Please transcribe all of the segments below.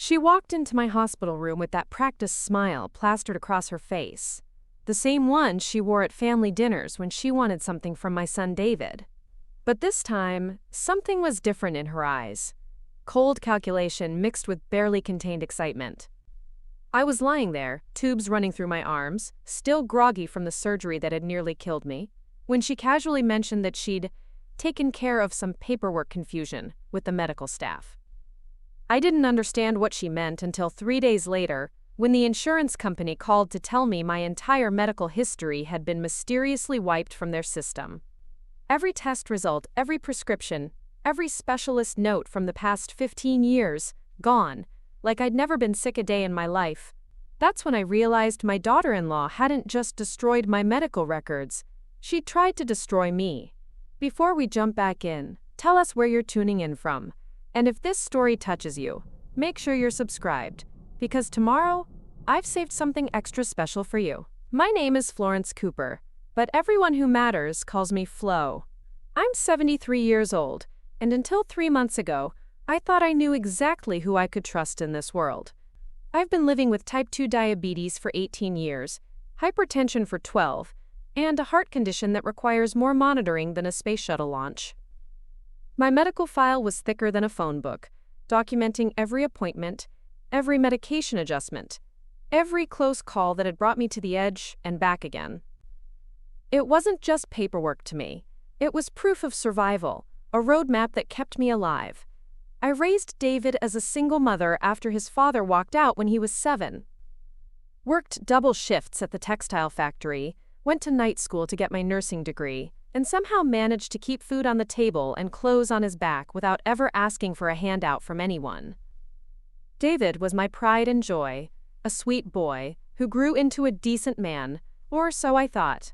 She walked into my hospital room with that practiced smile plastered across her face. The same one she wore at family dinners when she wanted something from my son David. But this time, something was different in her eyes. Cold calculation mixed with barely contained excitement. I was lying there, tubes running through my arms, still groggy from the surgery that had nearly killed me, when she casually mentioned that she'd taken care of some paperwork confusion with the medical staff. I didn't understand what she meant until 3 days later, when the insurance company called to tell me my entire medical history had been mysteriously wiped from their system. Every test result, every prescription, every specialist note from the past 15 years, gone, like I'd never been sick a day in my life. That's when I realized my daughter-in-law hadn't just destroyed my medical records, she'd tried to destroy me. Before we jump back in, tell us where you're tuning in from. And if this story touches you, make sure you're subscribed, because tomorrow, I've saved something extra special for you. My name is Florence Cooper, but everyone who matters calls me Flo. I'm 73 years old, and until 3 months ago, I thought I knew exactly who I could trust in this world. I've been living with type 2 diabetes for 18 years, hypertension for 12, and a heart condition that requires more monitoring than a space shuttle launch. My medical file was thicker than a phone book, documenting every appointment, every medication adjustment, every close call that had brought me to the edge and back again. It wasn't just paperwork to me. It was proof of survival, a roadmap that kept me alive. I raised David as a single mother after his father walked out when he was 7. Worked double shifts at the textile factory, went to night school to get my nursing degree, and somehow managed to keep food on the table and clothes on his back without ever asking for a handout from anyone. David was my pride and joy, a sweet boy who grew into a decent man, or so I thought.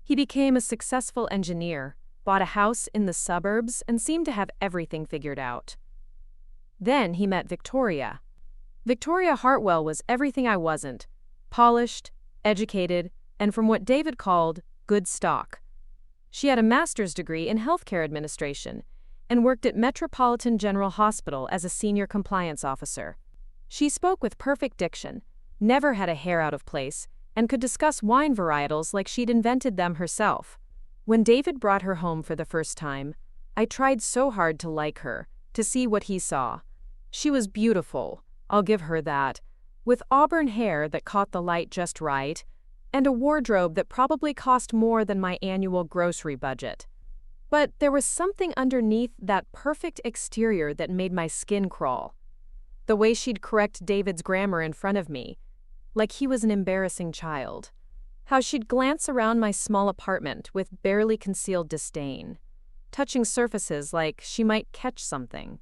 He became a successful engineer, bought a house in the suburbs, and seemed to have everything figured out. Then he met Victoria. Victoria Hartwell was everything I wasn't: polished, educated, and from what David called good stock. She had a master's degree in healthcare administration and worked at Metropolitan General Hospital as a senior compliance officer. She spoke with perfect diction, never had a hair out of place, and could discuss wine varietals like she'd invented them herself. When David brought her home for the first time, I tried so hard to like her, to see what he saw. She was beautiful, I'll give her that, with auburn hair that caught the light just right, and a wardrobe that probably cost more than my annual grocery budget. But there was something underneath that perfect exterior that made my skin crawl. The way she'd correct David's grammar in front of me, like he was an embarrassing child. How she'd glance around my small apartment with barely concealed disdain, touching surfaces like she might catch something.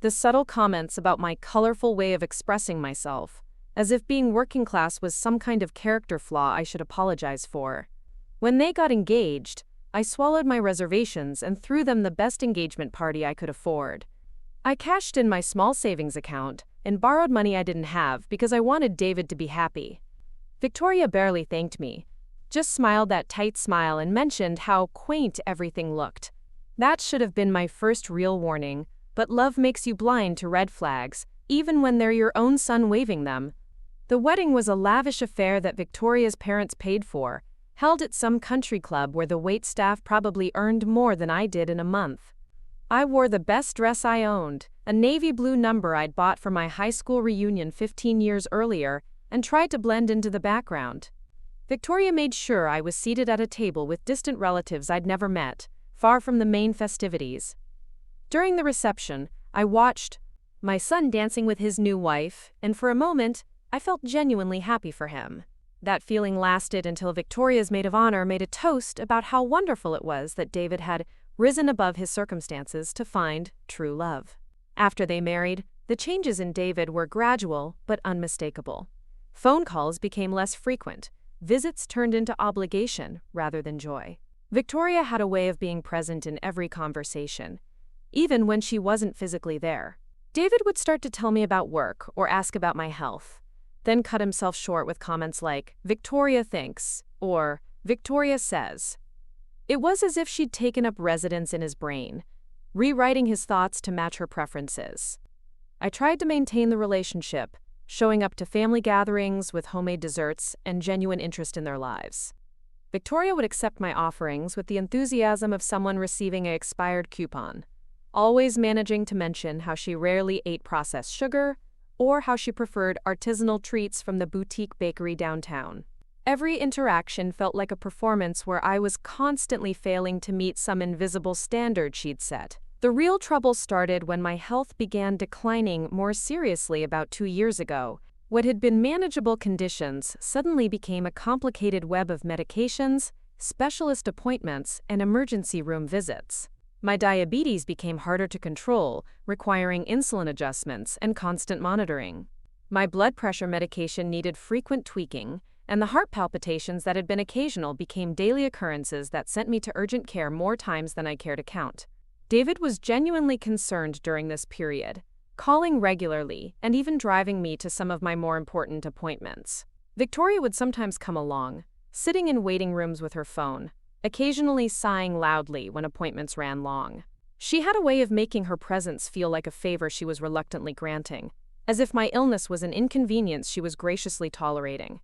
The subtle comments about my colorful way of expressing myself, as if being working class was some kind of character flaw I should apologize for. When they got engaged, I swallowed my reservations and threw them the best engagement party I could afford. I cashed in my small savings account and borrowed money I didn't have because I wanted David to be happy. Victoria barely thanked me, just smiled that tight smile and mentioned how quaint everything looked. That should have been my first real warning, but love makes you blind to red flags, even when they're your own son waving them. The wedding was a lavish affair that Victoria's parents paid for, held at some country club where the waitstaff probably earned more than I did in a month. I wore the best dress I owned, a navy blue number I'd bought for my high school reunion 15 years earlier, and tried to blend into the background. Victoria made sure I was seated at a table with distant relatives I'd never met, far from the main festivities. During the reception, I watched my son dancing with his new wife, and for a moment, I felt genuinely happy for him. That feeling lasted until Victoria's maid of honor made a toast about how wonderful it was that David had risen above his circumstances to find true love. After they married, the changes in David were gradual but unmistakable. Phone calls became less frequent. Visits turned into obligation rather than joy. Victoria had a way of being present in every conversation, even when she wasn't physically there. David would start to tell me about work or ask about my health, then cut himself short with comments like, "Victoria thinks," or "Victoria says." It was as if she'd taken up residence in his brain, rewriting his thoughts to match her preferences. I tried to maintain the relationship, showing up to family gatherings with homemade desserts and genuine interest in their lives. Victoria would accept my offerings with the enthusiasm of someone receiving an expired coupon, always managing to mention how she rarely ate processed sugar or how she preferred artisanal treats from the boutique bakery downtown. Every interaction felt like a performance where I was constantly failing to meet some invisible standard she'd set. The real trouble started when my health began declining more seriously about 2 years ago. What had been manageable conditions suddenly became a complicated web of medications, specialist appointments, and emergency room visits. My diabetes became harder to control, requiring insulin adjustments and constant monitoring. My blood pressure medication needed frequent tweaking, and the heart palpitations that had been occasional became daily occurrences that sent me to urgent care more times than I cared to count. David was genuinely concerned during this period, calling regularly and even driving me to some of my more important appointments. Victoria would sometimes come along, sitting in waiting rooms with her phone, occasionally sighing loudly when appointments ran long. She had a way of making her presence feel like a favor she was reluctantly granting, as if my illness was an inconvenience she was graciously tolerating.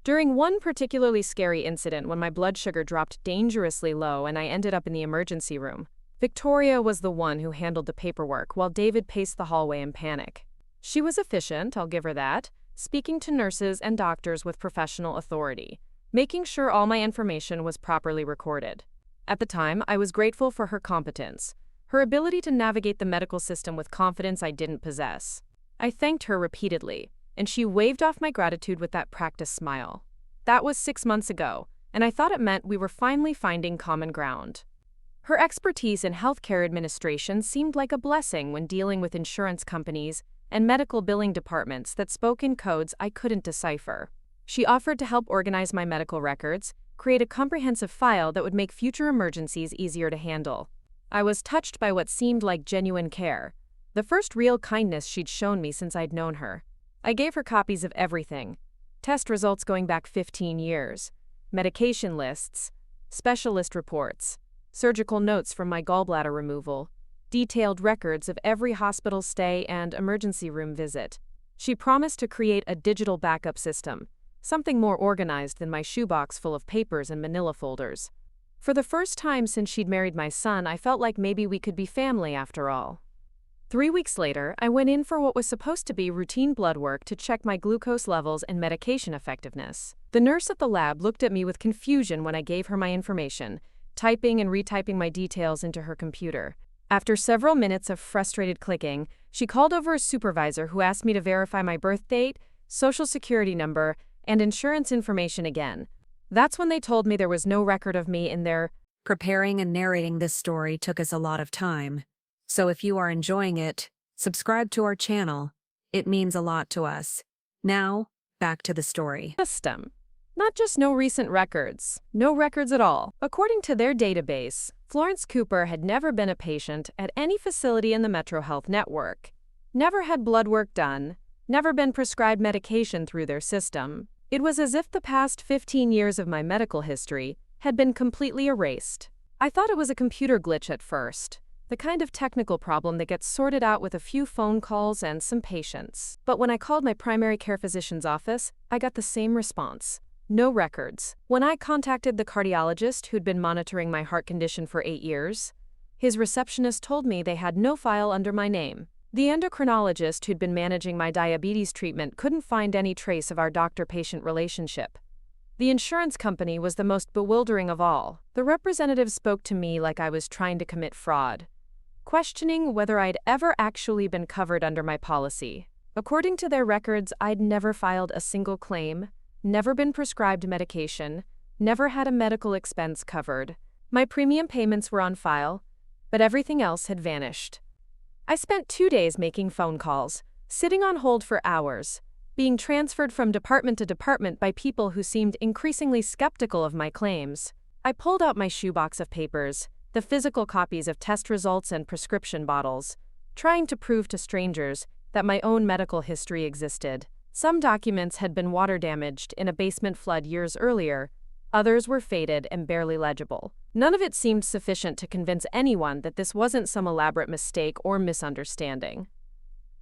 During one particularly scary incident when my blood sugar dropped dangerously low and I ended up in the emergency room, Victoria was the one who handled the paperwork while David paced the hallway in panic. She was efficient, I'll give her that, speaking to nurses and doctors with professional authority, making sure all my information was properly recorded. At the time, I was grateful for her competence, her ability to navigate the medical system with confidence I didn't possess. I thanked her repeatedly, and she waved off my gratitude with that practiced smile. That was 6 months ago, and I thought it meant we were finally finding common ground. Her expertise in healthcare administration seemed like a blessing when dealing with insurance companies and medical billing departments that spoke in codes I couldn't decipher. She offered to help organize my medical records, create a comprehensive file that would make future emergencies easier to handle. I was touched by what seemed like genuine care, the first real kindness she'd shown me since I'd known her. I gave her copies of everything: test results going back 15 years, medication lists, specialist reports, surgical notes from my gallbladder removal, detailed records of every hospital stay and emergency room visit. She promised to create a digital backup system, something more organized than my shoebox full of papers and manila folders. For the first time since she'd married my son, I felt like maybe we could be family after all. 3 weeks later, I went in for what was supposed to be routine blood work to check my glucose levels and medication effectiveness. The nurse at the lab looked at me with confusion when I gave her my information, typing and retyping my details into her computer. After several minutes of frustrated clicking, she called over a supervisor who asked me to verify my birth date, social security number, and insurance information again. That's when they told me there was no record of me in their. Preparing and narrating this story took us a lot of time. So if you are enjoying it, subscribe to our channel. It means a lot to us. Now, back to the story. System. Not just no recent records, no records at all. According to their database, Florence Cooper had never been a patient at any facility in the Metro Health network, never had blood work done, never been prescribed medication through their system. It was as if the past 15 years of my medical history had been completely erased. I thought it was a computer glitch at first, the kind of technical problem that gets sorted out with a few phone calls and some patience. But when I called my primary care physician's office, I got the same response. No records. When I contacted the cardiologist who'd been monitoring my heart condition for 8 years, his receptionist told me they had no file under my name. The endocrinologist who'd been managing my diabetes treatment couldn't find any trace of our doctor-patient relationship. The insurance company was the most bewildering of all. The representative spoke to me like I was trying to commit fraud, questioning whether I'd ever actually been covered under my policy. According to their records, I'd never filed a single claim, never been prescribed medication, never had a medical expense covered. My premium payments were on file, but everything else had vanished. I spent 2 days making phone calls, sitting on hold for hours, being transferred from department to department by people who seemed increasingly skeptical of my claims. I pulled out my shoebox of papers, the physical copies of test results and prescription bottles, trying to prove to strangers that my own medical history existed. Some documents had been water damaged in a basement flood years earlier, others were faded and barely legible. None of it seemed sufficient to convince anyone that this wasn't some elaborate mistake or misunderstanding.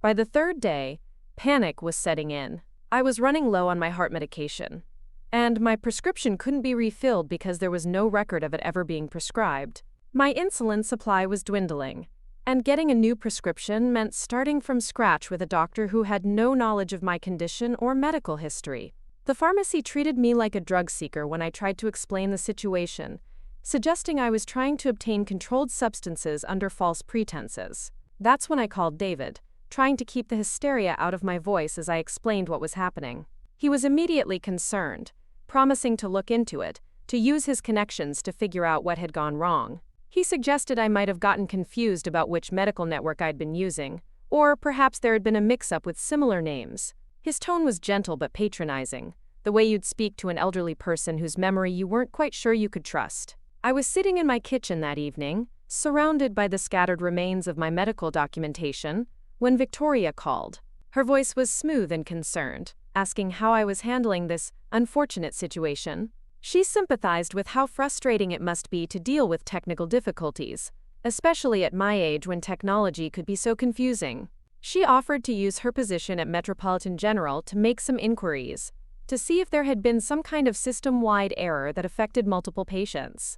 By the third day, panic was setting in. I was running low on my heart medication, and my prescription couldn't be refilled because there was no record of it ever being prescribed. My insulin supply was dwindling, and getting a new prescription meant starting from scratch with a doctor who had no knowledge of my condition or medical history. The pharmacy treated me like a drug seeker when I tried to explain the situation, suggesting I was trying to obtain controlled substances under false pretenses. That's when I called David, trying to keep the hysteria out of my voice as I explained what was happening. He was immediately concerned, promising to look into it, to use his connections to figure out what had gone wrong. He suggested I might have gotten confused about which medical network I'd been using, or perhaps there had been a mix-up with similar names. His tone was gentle but patronizing, the way you'd speak to an elderly person whose memory you weren't quite sure you could trust. I was sitting in my kitchen that evening, surrounded by the scattered remains of my medical documentation, when Victoria called. Her voice was smooth and concerned, asking how I was handling this unfortunate situation. She sympathized with how frustrating it must be to deal with technical difficulties, especially at my age when technology could be so confusing. She offered to use her position at Metropolitan General to make some inquiries, to see if there had been some kind of system-wide error that affected multiple patients.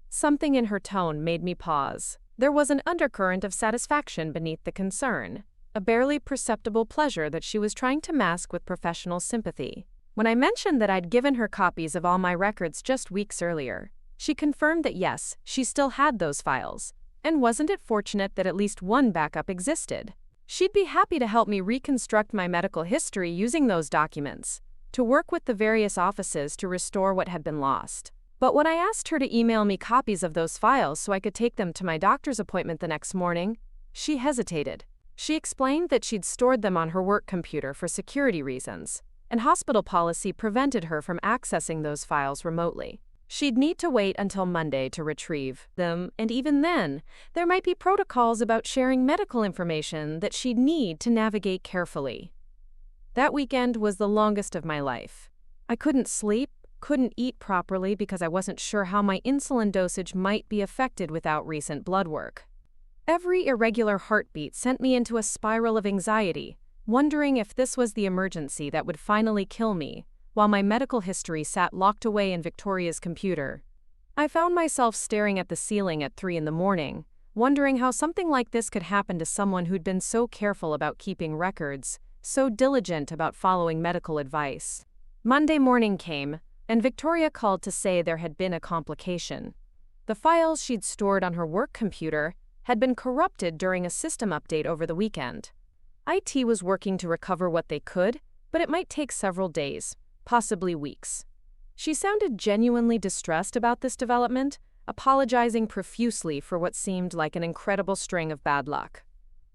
Something in her tone made me pause. There was an undercurrent of satisfaction beneath the concern, a barely perceptible pleasure that she was trying to mask with professional sympathy. When I mentioned that I'd given her copies of all my records just weeks earlier, she confirmed that yes, she still had those files, and wasn't it fortunate that at least one backup existed? She'd be happy to help me reconstruct my medical history using those documents, to work with the various offices to restore what had been lost. But when I asked her to email me copies of those files so I could take them to my doctor's appointment the next morning, she hesitated. She explained that she'd stored them on her work computer for security reasons, and hospital policy prevented her from accessing those files remotely. She'd need to wait until Monday to retrieve them, and even then, there might be protocols about sharing medical information that she'd need to navigate carefully. That weekend was the longest of my life. I couldn't sleep, couldn't eat properly because I wasn't sure how my insulin dosage might be affected without recent blood work. Every irregular heartbeat sent me into a spiral of anxiety, wondering if this was the emergency that would finally kill me, while my medical history sat locked away in Victoria's computer. I found myself staring at the ceiling at 3 a.m, wondering how something like this could happen to someone who'd been so careful about keeping records, so diligent about following medical advice. Monday morning came, and Victoria called to say there had been a complication. The files she'd stored on her work computer had been corrupted during a system update over the weekend. IT was working to recover what they could, but it might take several days, possibly weeks. She sounded genuinely distressed about this development, apologizing profusely for what seemed like an incredible string of bad luck.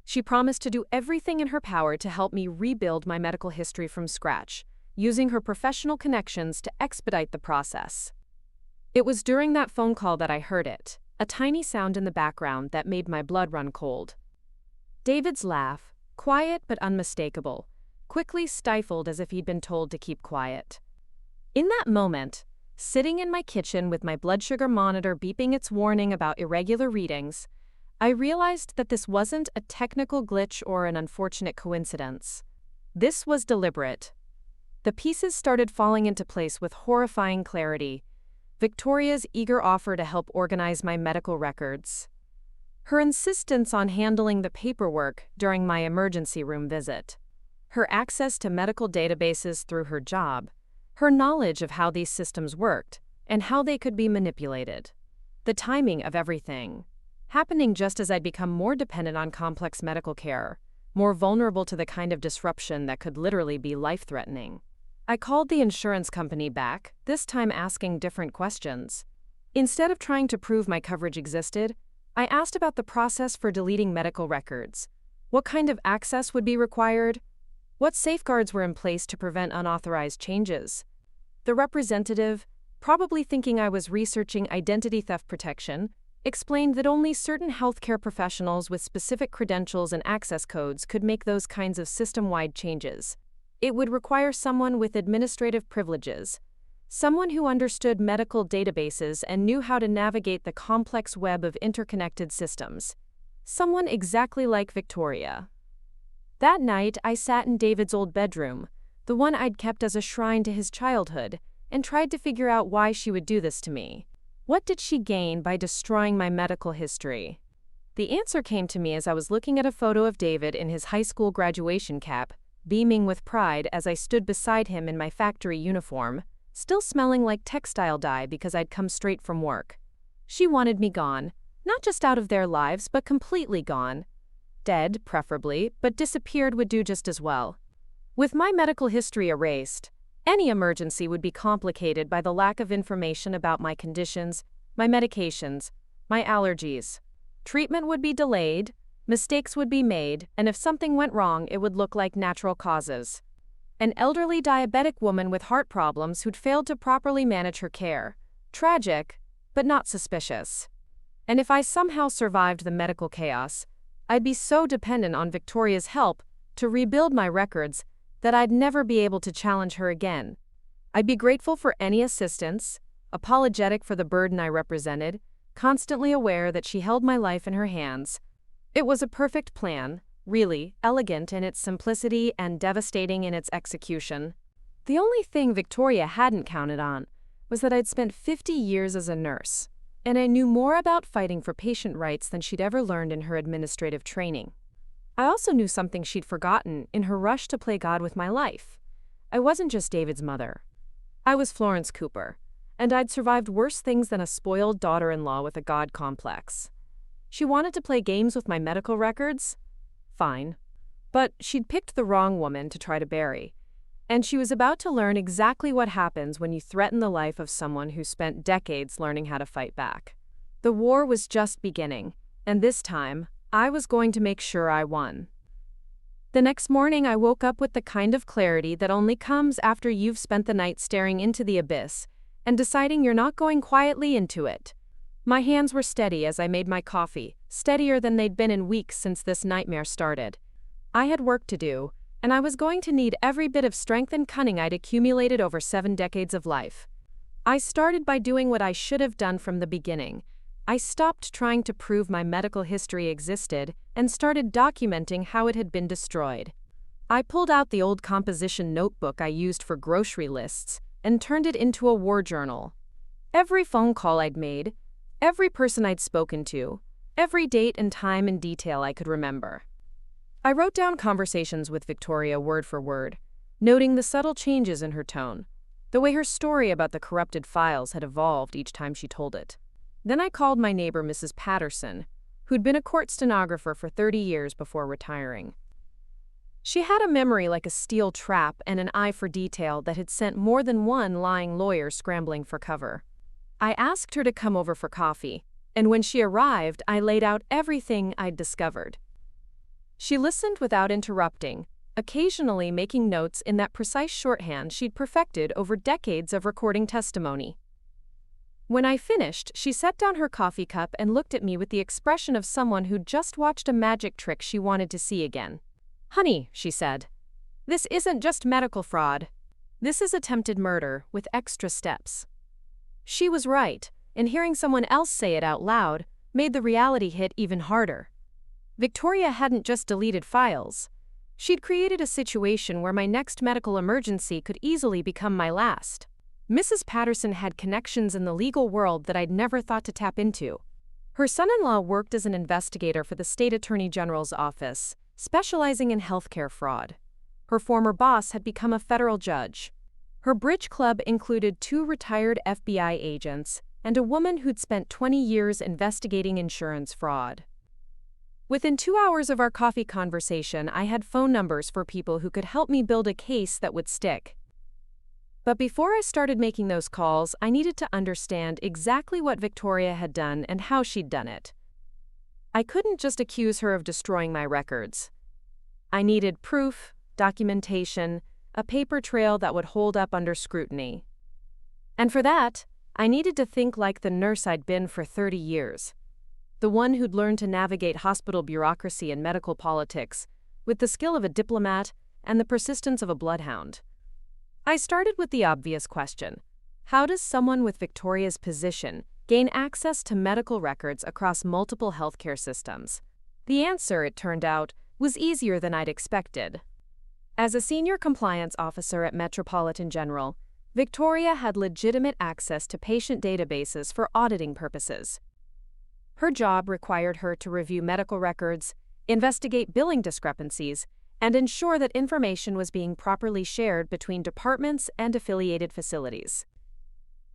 She promised to do everything in her power to help me rebuild my medical history from scratch, using her professional connections to expedite the process. It was during that phone call that I heard it, a tiny sound in the background that made my blood run cold. David's laugh, quiet but unmistakable, quickly stifled as if he'd been told to keep quiet. In that moment, sitting in my kitchen with my blood sugar monitor beeping its warning about irregular readings, I realized that this wasn't a technical glitch or an unfortunate coincidence. This was deliberate. The pieces started falling into place with horrifying clarity. Victoria's eager offer to help organize my medical records. Her insistence on handling the paperwork during my emergency room visit. Her access to medical databases through her job. Her knowledge of how these systems worked and how they could be manipulated. The timing of everything, happening just as I'd become more dependent on complex medical care, more vulnerable to the kind of disruption that could literally be life-threatening. I called the insurance company back, this time asking different questions. Instead of trying to prove my coverage existed, I asked about the process for deleting medical records. What kind of access would be required? What safeguards were in place to prevent unauthorized changes? The representative, probably thinking I was researching identity theft protection, explained that only certain healthcare professionals with specific credentials and access codes could make those kinds of system-wide changes. It would require someone with administrative privileges, someone who understood medical databases and knew how to navigate the complex web of interconnected systems. Someone exactly like Victoria. That night, I sat in David's old bedroom, the one I'd kept as a shrine to his childhood, and tried to figure out why she would do this to me. What did she gain by destroying my medical history? The answer came to me as I was looking at a photo of David in his high school graduation cap, beaming with pride as I stood beside him in my factory uniform, still smelling like textile dye because I'd come straight from work. She wanted me gone, not just out of their lives, but completely gone. Dead, preferably, but disappeared would do just as well. With my medical history erased, any emergency would be complicated by the lack of information about my conditions, my medications, my allergies. Treatment would be delayed, mistakes would be made, and if something went wrong, it would look like natural causes. An elderly diabetic woman with heart problems who'd failed to properly manage her care. Tragic, but not suspicious. And if I somehow survived the medical chaos, I'd be so dependent on Victoria's help to rebuild my records that I'd never be able to challenge her again. I'd be grateful for any assistance, apologetic for the burden I represented, constantly aware that she held my life in her hands. It was a perfect plan, really, elegant in its simplicity and devastating in its execution. The only thing Victoria hadn't counted on was that I'd spent 50 years as a nurse, and I knew more about fighting for patient rights than she'd ever learned in her administrative training. I also knew something she'd forgotten in her rush to play God with my life. I wasn't just David's mother. I was Florence Cooper, and I'd survived worse things than a spoiled daughter-in-law with a God complex. She wanted to play games with my medical records? Fine. But she'd picked the wrong woman to try to bury, and she was about to learn exactly what happens when you threaten the life of someone who spent decades learning how to fight back. The war was just beginning, and this time, I was going to make sure I won. The next morning, I woke up with the kind of clarity that only comes after you've spent the night staring into the abyss and deciding you're not going quietly into it. My hands were steady as I made my coffee, steadier than they'd been in weeks since this nightmare started. I had work to do, and I was going to need every bit of strength and cunning I'd accumulated over 7 decades of life. I started by doing what I should have done from the beginning. I stopped trying to prove my medical history existed and started documenting how it had been destroyed. I pulled out the old composition notebook I used for grocery lists and turned it into a war journal. Every phone call I'd made, every person I'd spoken to, every date and time and detail I could remember. I wrote down conversations with Victoria word for word, noting the subtle changes in her tone, the way her story about the corrupted files had evolved each time she told it. Then I called my neighbor, Mrs. Patterson, who'd been a court stenographer for 30 years before retiring. She had a memory like a steel trap and an eye for detail that had sent more than one lying lawyer scrambling for cover. I asked her to come over for coffee, and when she arrived, I laid out everything I'd discovered. She listened without interrupting, occasionally making notes in that precise shorthand she'd perfected over decades of recording testimony. When I finished, she set down her coffee cup and looked at me with the expression of someone who'd just watched a magic trick she wanted to see again. "Honey," she said, "this isn't just medical fraud. This is attempted murder with extra steps." She was right, and hearing someone else say it out loud made the reality hit even harder. Victoria hadn't just deleted files. She'd created a situation where my next medical emergency could easily become my last. Mrs. Patterson had connections in the legal world that I'd never thought to tap into. Her son-in-law worked as an investigator for the state attorney general's office, specializing in healthcare fraud. Her former boss had become a federal judge. Her bridge club included 2 retired FBI agents and a woman who'd spent 20 years investigating insurance fraud. Within 2 hours of our coffee conversation, I had phone numbers for people who could help me build a case that would stick. But before I started making those calls, I needed to understand exactly what Victoria had done and how she'd done it. I couldn't just accuse her of destroying my records. I needed proof, documentation, a paper trail that would hold up under scrutiny. And for that, I needed to think like the nurse I'd been for 30 years. The one who'd learned to navigate hospital bureaucracy and medical politics with the skill of a diplomat and the persistence of a bloodhound. I started with the obvious question: how does someone with Victoria's position gain access to medical records across multiple healthcare systems? The answer, it turned out, was easier than I'd expected. As a senior compliance officer at Metropolitan General, Victoria had legitimate access to patient databases for auditing purposes. Her job required her to review medical records, investigate billing discrepancies, and ensure that information was being properly shared between departments and affiliated facilities.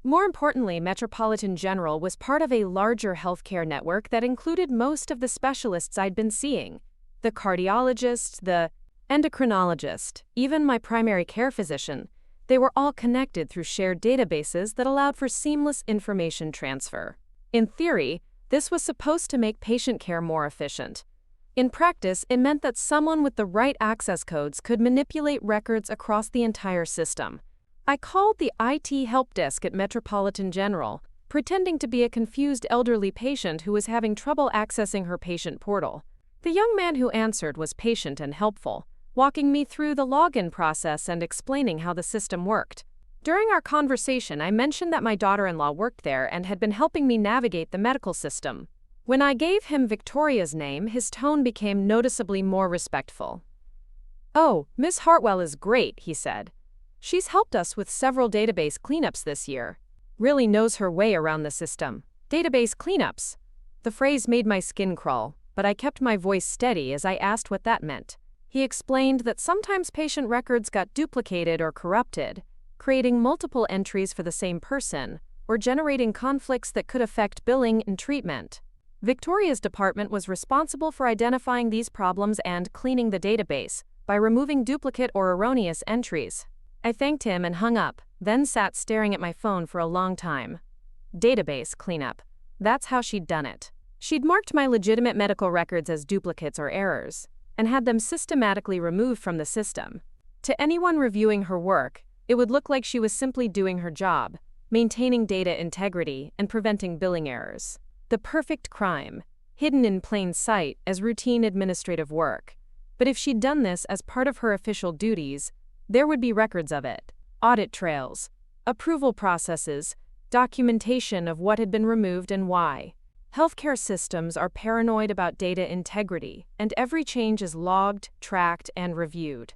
More importantly, Metropolitan General was part of a larger healthcare network that included most of the specialists I'd been seeing: the cardiologist, the endocrinologist, even my primary care physician. They were all connected through shared databases that allowed for seamless information transfer. In theory, this was supposed to make patient care more efficient. In practice, it meant that someone with the right access codes could manipulate records across the entire system. I called the IT help desk at Metropolitan General, pretending to be a confused elderly patient who was having trouble accessing her patient portal. The young man who answered was patient and helpful, walking me through the login process and explaining how the system worked. During our conversation, I mentioned that my daughter-in-law worked there and had been helping me navigate the medical system. When I gave him Victoria's name, his tone became noticeably more respectful. "Oh, Miss Hartwell is great," he said. "She's helped us with several database cleanups this year. Really knows her way around the system." Database cleanups. The phrase made my skin crawl, but I kept my voice steady as I asked what that meant. He explained that sometimes patient records got duplicated or corrupted, creating multiple entries for the same person, or generating conflicts that could affect billing and treatment. Victoria's department was responsible for identifying these problems and cleaning the database by removing duplicate or erroneous entries. I thanked him and hung up, then sat staring at my phone for a long time. Database cleanup. That's how she'd done it. She'd marked my legitimate medical records as duplicates or errors, and had them systematically removed from the system. To anyone reviewing her work, it would look like she was simply doing her job, maintaining data integrity and preventing billing errors. The perfect crime, hidden in plain sight as routine administrative work. But if she'd done this as part of her official duties, there would be records of it: audit trails, approval processes, documentation of what had been removed and why. Healthcare systems are paranoid about data integrity, and every change is logged, tracked, and reviewed.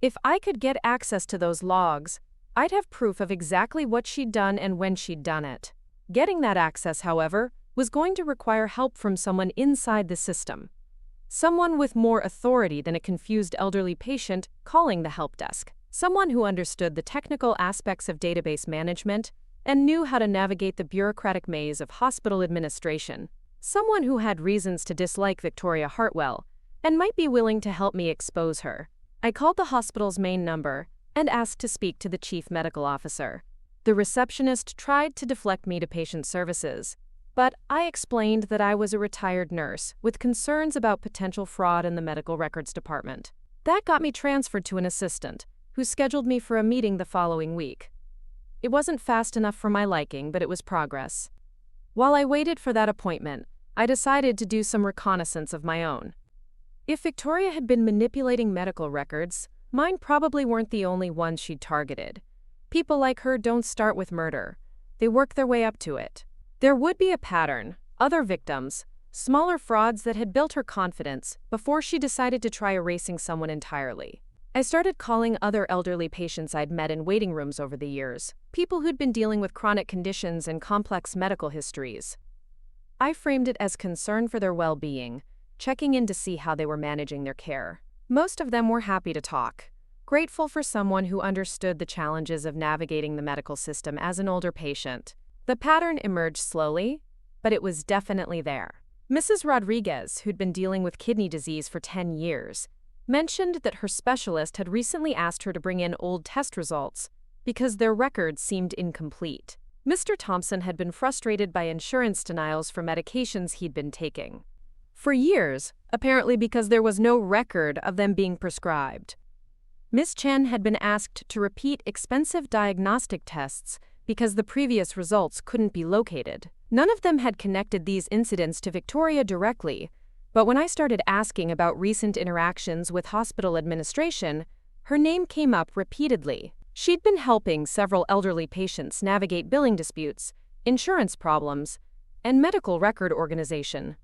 If I could get access to those logs, I'd have proof of exactly what she'd done and when she'd done it. Getting that access, however, was going to require help from someone inside the system. Someone with more authority than a confused elderly patient calling the help desk. Someone who understood the technical aspects of database management and knew how to navigate the bureaucratic maze of hospital administration. Someone who had reasons to dislike Victoria Hartwell and might be willing to help me expose her. I called the hospital's main number and asked to speak to the chief medical officer. The receptionist tried to deflect me to patient services, but I explained that I was a retired nurse with concerns about potential fraud in the medical records department. That got me transferred to an assistant, who scheduled me for a meeting the following week. It wasn't fast enough for my liking, but it was progress. While I waited for that appointment, I decided to do some reconnaissance of my own. If Victoria had been manipulating medical records, mine probably weren't the only ones she'd targeted. People like her don't start with murder. They work their way up to it. There would be a pattern, other victims, smaller frauds that had built her confidence before she decided to try erasing someone entirely. I started calling other elderly patients I'd met in waiting rooms over the years, people who'd been dealing with chronic conditions and complex medical histories. I framed it as concern for their well-being, checking in to see how they were managing their care. Most of them were happy to talk, grateful for someone who understood the challenges of navigating the medical system as an older patient. The pattern emerged slowly, but it was definitely there. Mrs. Rodriguez, who'd been dealing with kidney disease for 10 years, mentioned that her specialist had recently asked her to bring in old test results because their records seemed incomplete. Mr. Thompson had been frustrated by insurance denials for medications he'd been taking for years, apparently because there was no record of them being prescribed. Ms. Chen had been asked to repeat expensive diagnostic tests because the previous results couldn't be located. None of them had connected these incidents to Victoria directly, but when I started asking about recent interactions with hospital administration, her name came up repeatedly. She'd been helping several elderly patients navigate billing disputes, insurance problems, and medical record organization.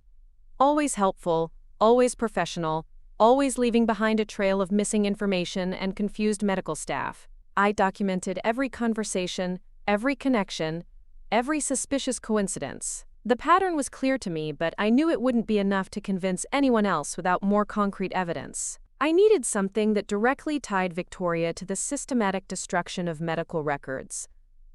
Always helpful, always professional, always leaving behind a trail of missing information and confused medical staff. I documented every conversation, every connection, every suspicious coincidence. The pattern was clear to me, but I knew it wouldn't be enough to convince anyone else without more concrete evidence. I needed something that directly tied Victoria to the systematic destruction of medical records.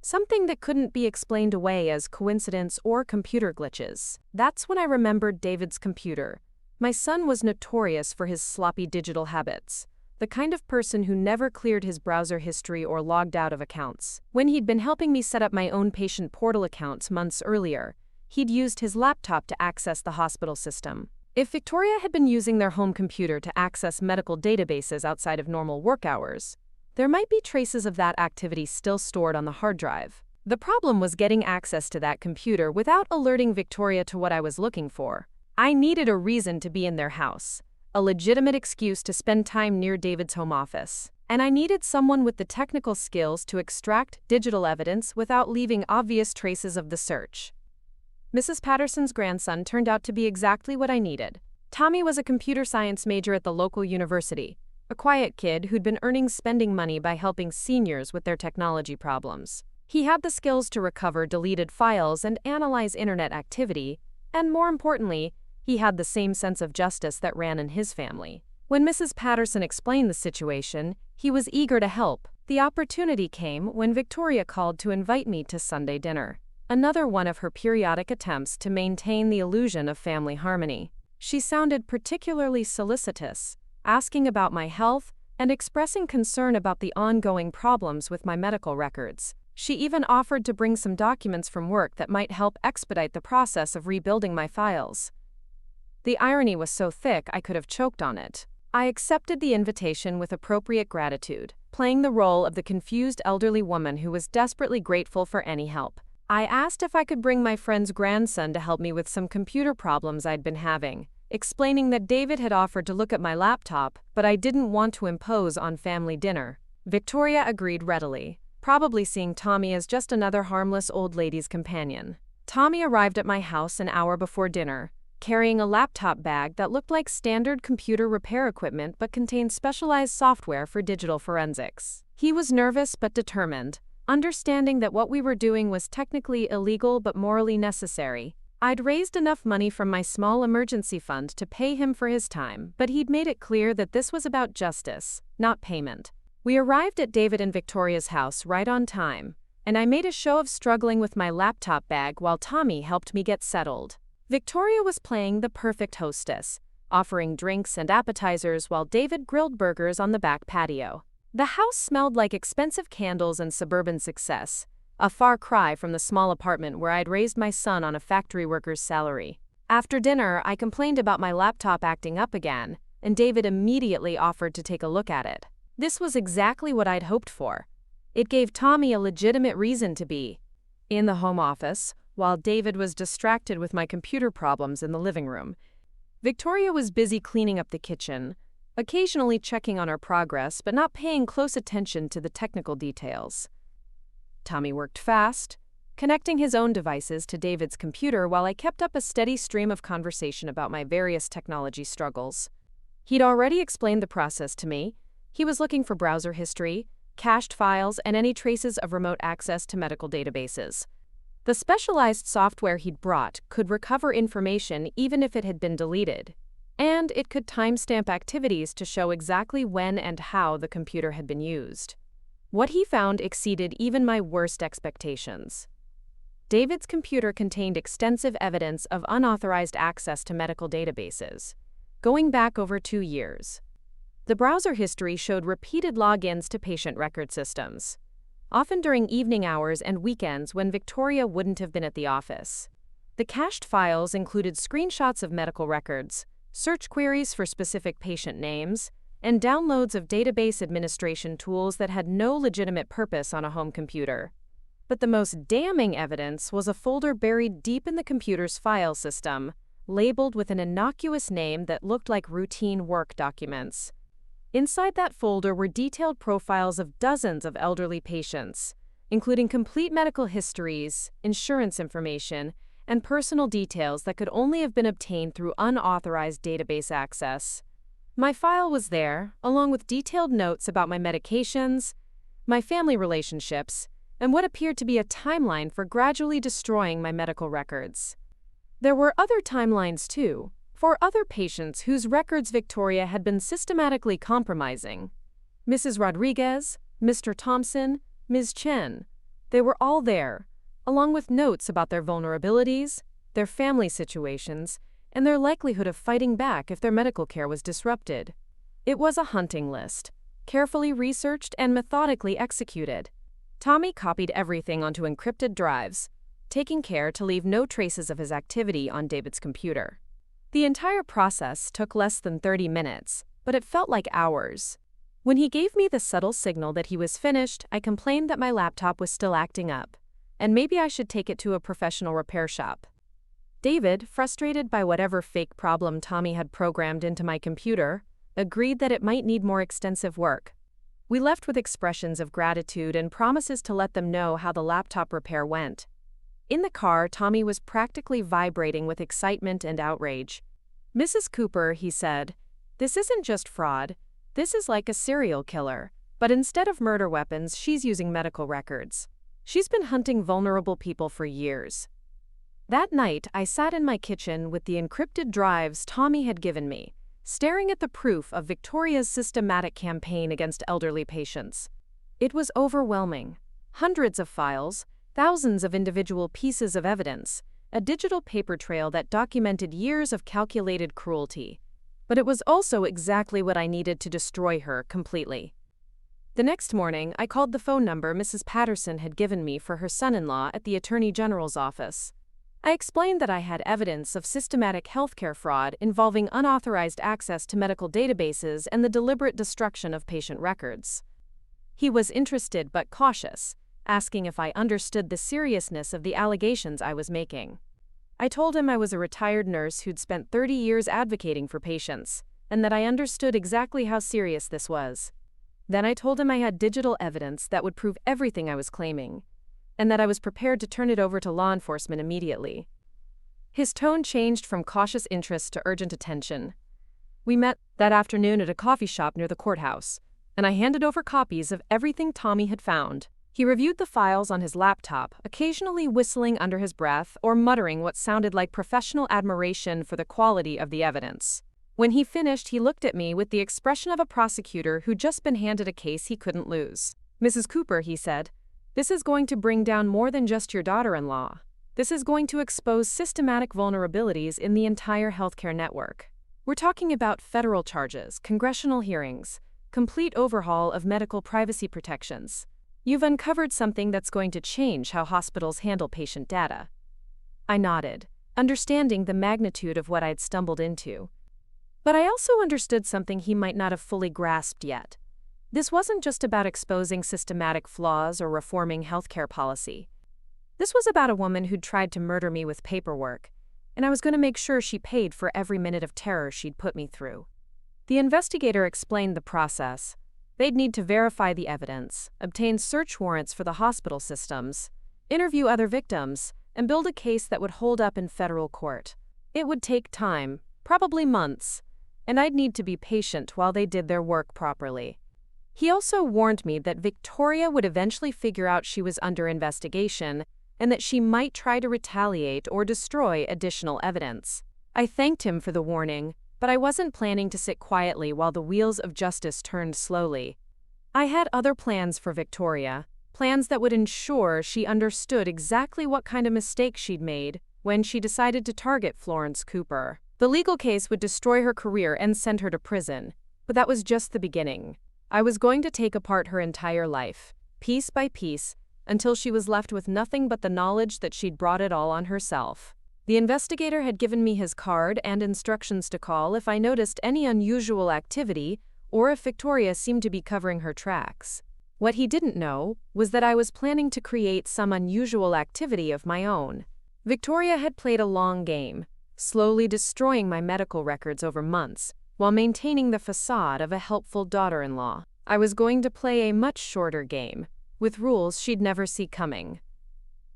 Something that couldn't be explained away as coincidence or computer glitches. That's when I remembered David's computer. My son was notorious for his sloppy digital habits, the kind of person who never cleared his browser history or logged out of accounts. When he'd been helping me set up my own patient portal account months earlier, he'd used his laptop to access the hospital system. If Victoria had been using their home computer to access medical databases outside of normal work hours, there might be traces of that activity still stored on the hard drive. The problem was getting access to that computer without alerting Victoria to what I was looking for. I needed a reason to be in their house, a legitimate excuse to spend time near David's home office. And I needed someone with the technical skills to extract digital evidence without leaving obvious traces of the search. Mrs. Patterson's grandson turned out to be exactly what I needed. Tommy was a computer science major at the local university, a quiet kid who'd been earning spending money by helping seniors with their technology problems. He had the skills to recover deleted files and analyze internet activity, and more importantly, he had the same sense of justice that ran in his family. When Mrs. Patterson explained the situation, he was eager to help. The opportunity came when Victoria called to invite me to Sunday dinner. Another one of her periodic attempts to maintain the illusion of family harmony. She sounded particularly solicitous, asking about my health and expressing concern about the ongoing problems with my medical records. She even offered to bring some documents from work that might help expedite the process of rebuilding my files. The irony was so thick I could have choked on it. I accepted the invitation with appropriate gratitude, playing the role of the confused elderly woman who was desperately grateful for any help. I asked if I could bring my friend's grandson to help me with some computer problems I'd been having, explaining that David had offered to look at my laptop, but I didn't want to impose on family dinner. Victoria agreed readily, probably seeing Tommy as just another harmless old lady's companion. Tommy arrived at my house an hour before dinner, carrying a laptop bag that looked like standard computer repair equipment but contained specialized software for digital forensics. He was nervous but determined, understanding that what we were doing was technically illegal but morally necessary. I'd raised enough money from my small emergency fund to pay him for his time, but he'd made it clear that this was about justice, not payment. We arrived at David and Victoria's house right on time, and I made a show of struggling with my laptop bag while Tommy helped me get settled. Victoria was playing the perfect hostess, offering drinks and appetizers while David grilled burgers on the back patio. The house smelled like expensive candles and suburban success, a far cry from the small apartment where I'd raised my son on a factory worker's salary. After dinner, I complained about my laptop acting up again, and David immediately offered to take a look at it. This was exactly what I'd hoped for. It gave Tommy a legitimate reason to be in the home office, while David was distracted with my computer problems in the living room. Victoria was busy cleaning up the kitchen, occasionally checking on our progress but not paying close attention to the technical details. Tommy worked fast, connecting his own devices to David's computer while I kept up a steady stream of conversation about my various technology struggles. He'd already explained the process to me. He was looking for browser history, cached files, and any traces of remote access to medical databases. The specialized software he'd brought could recover information even if it had been deleted, and it could timestamp activities to show exactly when and how the computer had been used. What he found exceeded even my worst expectations. David's computer contained extensive evidence of unauthorized access to medical databases, going back over 2 years. The browser history showed repeated logins to patient record systems, often during evening hours and weekends when Victoria wouldn't have been at the office. The cached files included screenshots of medical records, search queries for specific patient names, and downloads of database administration tools that had no legitimate purpose on a home computer. But the most damning evidence was a folder buried deep in the computer's file system, labeled with an innocuous name that looked like routine work documents. Inside that folder were detailed profiles of dozens of elderly patients, including complete medical histories, insurance information, and personal details that could only have been obtained through unauthorized database access. My file was there, along with detailed notes about my medications, my family relationships, and what appeared to be a timeline for gradually destroying my medical records. There were other timelines too, for other patients whose records Victoria had been systematically compromising. Mrs. Rodriguez, Mr. Thompson, Ms. Chen. They were all there, along with notes about their vulnerabilities, their family situations, and their likelihood of fighting back if their medical care was disrupted. It was a hunting list, carefully researched and methodically executed. Tommy copied everything onto encrypted drives, taking care to leave no traces of his activity on David's computer. The entire process took less than 30 minutes, but it felt like hours. When he gave me the subtle signal that he was finished, I complained that my laptop was still acting up, and maybe I should take it to a professional repair shop. David, frustrated by whatever fake problem Tommy had programmed into my computer, agreed that it might need more extensive work. We left with expressions of gratitude and promises to let them know how the laptop repair went. In the car, Tommy was practically vibrating with excitement and outrage. "Mrs. Cooper," he said, "this isn't just fraud. This is like a serial killer, but instead of murder weapons, she's using medical records. She's been hunting vulnerable people for years." That night, I sat in my kitchen with the encrypted drives Tommy had given me, staring at the proof of Victoria's systematic campaign against elderly patients. It was overwhelming. Hundreds of files, thousands of individual pieces of evidence, a digital paper trail that documented years of calculated cruelty. But it was also exactly what I needed to destroy her completely. The next morning, I called the phone number Mrs. Patterson had given me for her son-in-law at the Attorney General's office. I explained that I had evidence of systematic healthcare fraud involving unauthorized access to medical databases and the deliberate destruction of patient records. He was interested but cautious, asking if I understood the seriousness of the allegations I was making. I told him I was a retired nurse who'd spent 30 years advocating for patients, and that I understood exactly how serious this was. Then I told him I had digital evidence that would prove everything I was claiming, and that I was prepared to turn it over to law enforcement immediately. His tone changed from cautious interest to urgent attention. We met that afternoon at a coffee shop near the courthouse, and I handed over copies of everything Tommy had found. He reviewed the files on his laptop, occasionally whistling under his breath or muttering what sounded like professional admiration for the quality of the evidence. When he finished, he looked at me with the expression of a prosecutor who'd just been handed a case he couldn't lose. "Mrs. Cooper," he said, "this is going to bring down more than just your daughter-in-law. This is going to expose systematic vulnerabilities in the entire healthcare network. We're talking about federal charges, congressional hearings, complete overhaul of medical privacy protections. You've uncovered something that's going to change how hospitals handle patient data." I nodded, understanding the magnitude of what I'd stumbled into. But I also understood something he might not have fully grasped yet. This wasn't just about exposing systematic flaws or reforming healthcare policy. This was about a woman who'd tried to murder me with paperwork, and I was going to make sure she paid for every minute of terror she'd put me through. The investigator explained the process. They'd need to verify the evidence, obtain search warrants for the hospital systems, interview other victims, and build a case that would hold up in federal court. It would take time, probably months, and I'd need to be patient while they did their work properly. He also warned me that Victoria would eventually figure out she was under investigation and that she might try to retaliate or destroy additional evidence. I thanked him for the warning, but I wasn't planning to sit quietly while the wheels of justice turned slowly. I had other plans for Victoria, plans that would ensure she understood exactly what kind of mistake she'd made when she decided to target Florence Cooper. The legal case would destroy her career and send her to prison, but that was just the beginning. I was going to take apart her entire life, piece by piece, until she was left with nothing but the knowledge that she'd brought it all on herself. The investigator had given me his card and instructions to call if I noticed any unusual activity or if Victoria seemed to be covering her tracks. What he didn't know was that I was planning to create some unusual activity of my own. Victoria had played a long game, slowly destroying my medical records over months, while maintaining the facade of a helpful daughter-in-law. I was going to play a much shorter game, with rules she'd never see coming.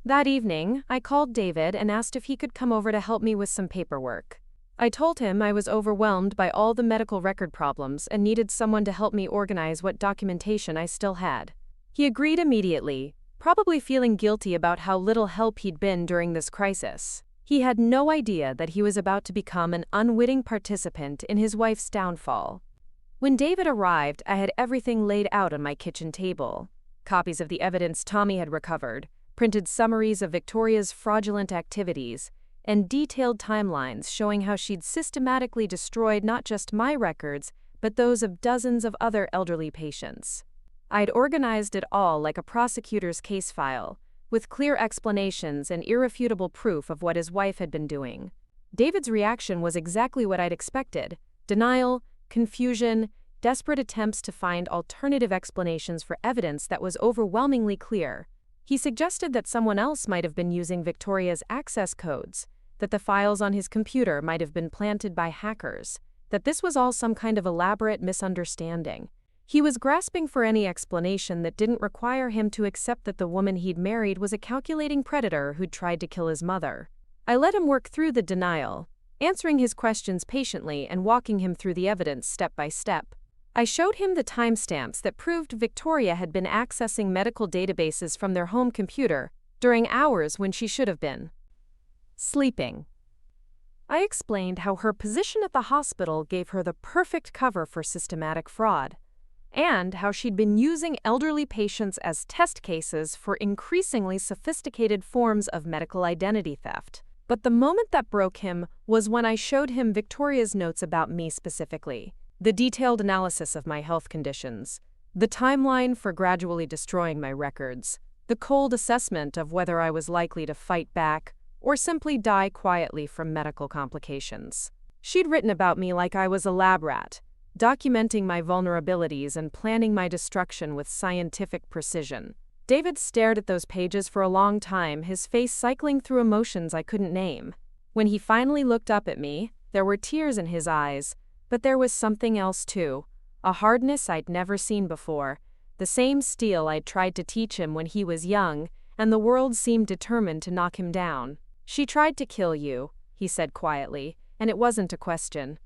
That evening, I called David and asked if he could come over to help me with some paperwork. I told him I was overwhelmed by all the medical record problems and needed someone to help me organize what documentation I still had. He agreed immediately, probably feeling guilty about how little help he'd been during this crisis. He had no idea that he was about to become an unwitting participant in his wife's downfall. When David arrived, I had everything laid out on my kitchen table. Copies of the evidence Tommy had recovered, printed summaries of Victoria's fraudulent activities, and detailed timelines showing how she'd systematically destroyed not just my records, but those of dozens of other elderly patients. I'd organized it all like a prosecutor's case file, with clear explanations and irrefutable proof of what his wife had been doing. David's reaction was exactly what I'd expected: denial, confusion, desperate attempts to find alternative explanations for evidence that was overwhelmingly clear. He suggested that someone else might have been using Victoria's access codes, that the files on his computer might have been planted by hackers, that this was all some kind of elaborate misunderstanding. He was grasping for any explanation that didn't require him to accept that the woman he'd married was a calculating predator who'd tried to kill his mother. I let him work through the denial, answering his questions patiently and walking him through the evidence step by step. I showed him the timestamps that proved Victoria had been accessing medical databases from their home computer during hours when she should have been sleeping. I explained how her position at the hospital gave her the perfect cover for systematic fraud, and how she'd been using elderly patients as test cases for increasingly sophisticated forms of medical identity theft. But the moment that broke him was when I showed him Victoria's notes about me specifically, the detailed analysis of my health conditions, the timeline for gradually destroying my records, the cold assessment of whether I was likely to fight back or simply die quietly from medical complications. She'd written about me like I was a lab rat, documenting my vulnerabilities and planning my destruction with scientific precision. David stared at those pages for a long time, his face cycling through emotions I couldn't name. When he finally looked up at me, there were tears in his eyes, but there was something else too, a hardness I'd never seen before, the same steel I'd tried to teach him when he was young, and the world seemed determined to knock him down. "She tried to kill you," he said quietly, and it wasn't a question.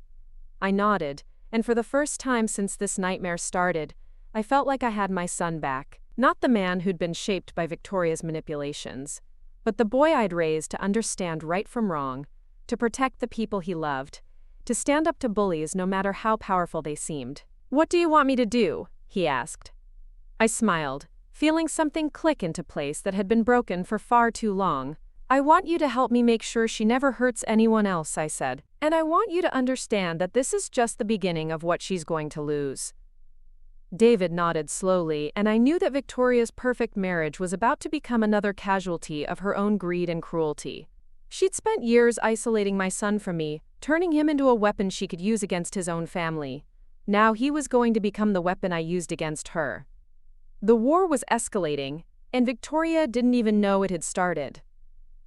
I nodded, and for the first time since this nightmare started, I felt like I had my son back. Not the man who'd been shaped by Victoria's manipulations, but the boy I'd raised to understand right from wrong, to protect the people he loved, to stand up to bullies no matter how powerful they seemed. "What do you want me to do?" he asked. I smiled, feeling something click into place that had been broken for far too long. "I want you to help me make sure she never hurts anyone else," I said. "And I want you to understand that this is just the beginning of what she's going to lose." David nodded slowly, and I knew that Victoria's perfect marriage was about to become another casualty of her own greed and cruelty. She'd spent years isolating my son from me, turning him into a weapon she could use against his own family. Now he was going to become the weapon I used against her. The war was escalating, and Victoria didn't even know it had started.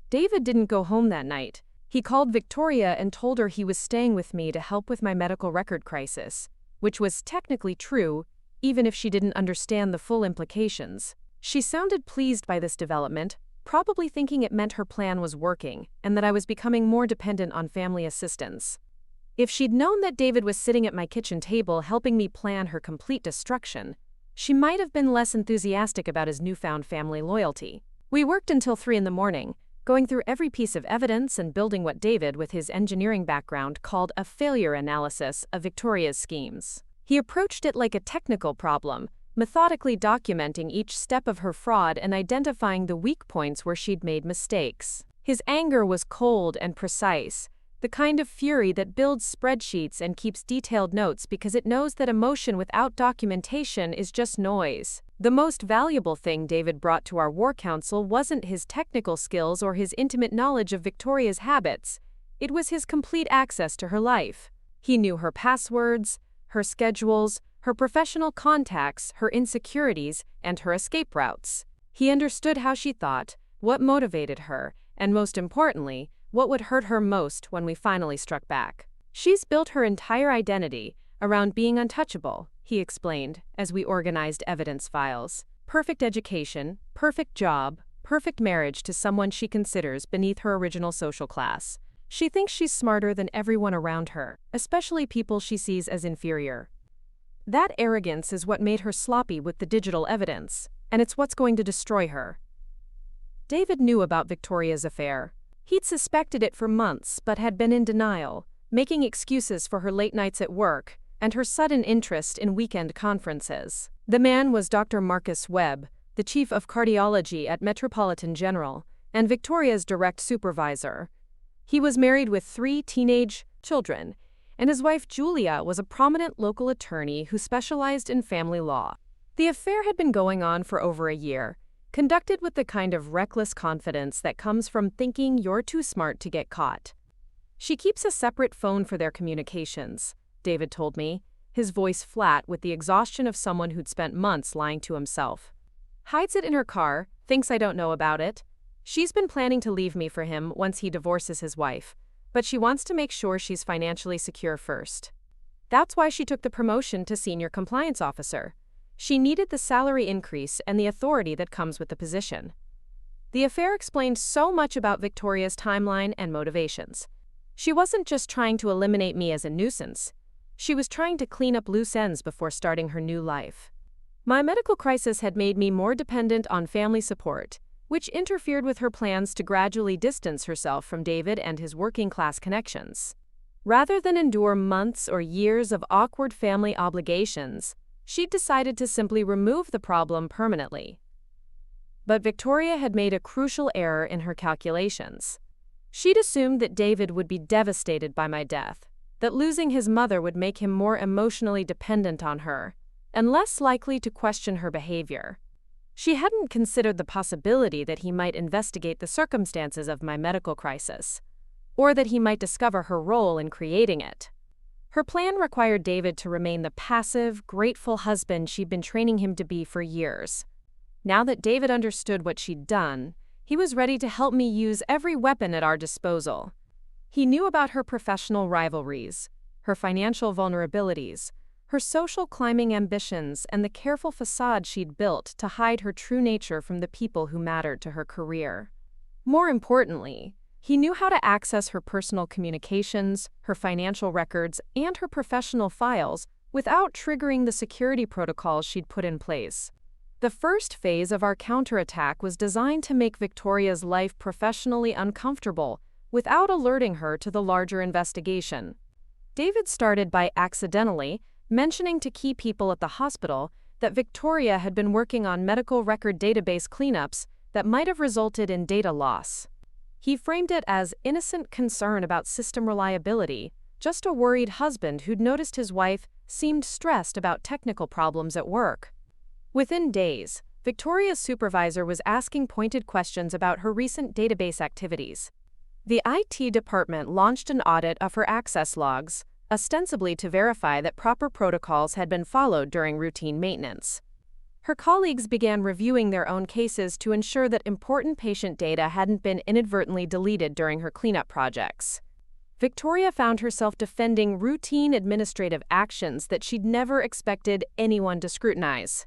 David didn't go home that night. He called Victoria and told her he was staying with me to help with my medical record crisis, which was technically true, even if she didn't understand the full implications. She sounded pleased by this development, probably thinking it meant her plan was working and that I was becoming more dependent on family assistance. If she'd known that David was sitting at my kitchen table helping me plan her complete destruction, she might have been less enthusiastic about his newfound family loyalty. We worked until 3 a.m, going through every piece of evidence and building what David, with his engineering background, called a failure analysis of Victoria's schemes. He approached it like a technical problem, methodically documenting each step of her fraud and identifying the weak points where she'd made mistakes. His anger was cold and precise, the kind of fury that builds spreadsheets and keeps detailed notes because it knows that emotion without documentation is just noise. The most valuable thing David brought to our war council wasn't his technical skills or his intimate knowledge of Victoria's habits. It was his complete access to her life. He knew her passwords, her schedules, her professional contacts, her insecurities, and her escape routes. He understood how she thought, what motivated her, and most importantly, what would hurt her most when we finally struck back. "She's built her entire identity around being untouchable," he explained as we organized evidence files. "Perfect education, perfect job, perfect marriage to someone she considers beneath her original social class. She thinks she's smarter than everyone around her, especially people she sees as inferior. That arrogance is what made her sloppy with the digital evidence, and it's what's going to destroy her. David knew about Victoria's affair. He'd suspected it for months but had been in denial, making excuses for her late nights at work and her sudden interest in weekend conferences. The man was Dr. Marcus Webb, the chief of cardiology at Metropolitan General, and Victoria's direct supervisor. He was married with 3 teenage children, and his wife Julia was a prominent local attorney who specialized in family law. The affair had been going on for over a year, conducted with the kind of reckless confidence that comes from thinking you're too smart to get caught. She keeps a separate phone for their communications, David told me, his voice flat with the exhaustion of someone who'd spent months lying to himself. Hides it in her car, thinks I don't know about it. She's been planning to leave me for him once he divorces his wife, but she wants to make sure she's financially secure first. That's why she took the promotion to senior compliance officer. She needed the salary increase and the authority that comes with the position. The affair explained so much about Victoria's timeline and motivations. She wasn't just trying to eliminate me as a nuisance. She was trying to clean up loose ends before starting her new life. My medical crisis had made me more dependent on family support, which interfered with her plans to gradually distance herself from David and his working-class connections. Rather than endure months or years of awkward family obligations, she'd decided to simply remove the problem permanently. But Victoria had made a crucial error in her calculations. She'd assumed that David would be devastated by my death, that losing his mother would make him more emotionally dependent on her, and less likely to question her behavior. She hadn't considered the possibility that he might investigate the circumstances of my medical crisis, or that he might discover her role in creating it. Her plan required David to remain the passive, grateful husband she'd been training him to be for years. Now that David understood what she'd done, he was ready to help me use every weapon at our disposal. He knew about her professional rivalries, her financial vulnerabilities, her social climbing ambitions, and the careful facade she'd built to hide her true nature from the people who mattered to her career. More importantly, he knew how to access her personal communications, her financial records, and her professional files without triggering the security protocols she'd put in place. The first phase of our counterattack was designed to make Victoria's life professionally uncomfortable without alerting her to the larger investigation. David started by accidentally mentioning to key people at the hospital that Victoria had been working on medical record database cleanups that might have resulted in data loss. He framed it as innocent concern about system reliability, just a worried husband who'd noticed his wife seemed stressed about technical problems at work. Within days, Victoria's supervisor was asking pointed questions about her recent database activities. The IT department launched an audit of her access logs, ostensibly to verify that proper protocols had been followed during routine maintenance. Her colleagues began reviewing their own cases to ensure that important patient data hadn't been inadvertently deleted during her cleanup projects. Victoria found herself defending routine administrative actions that she'd never expected anyone to scrutinize.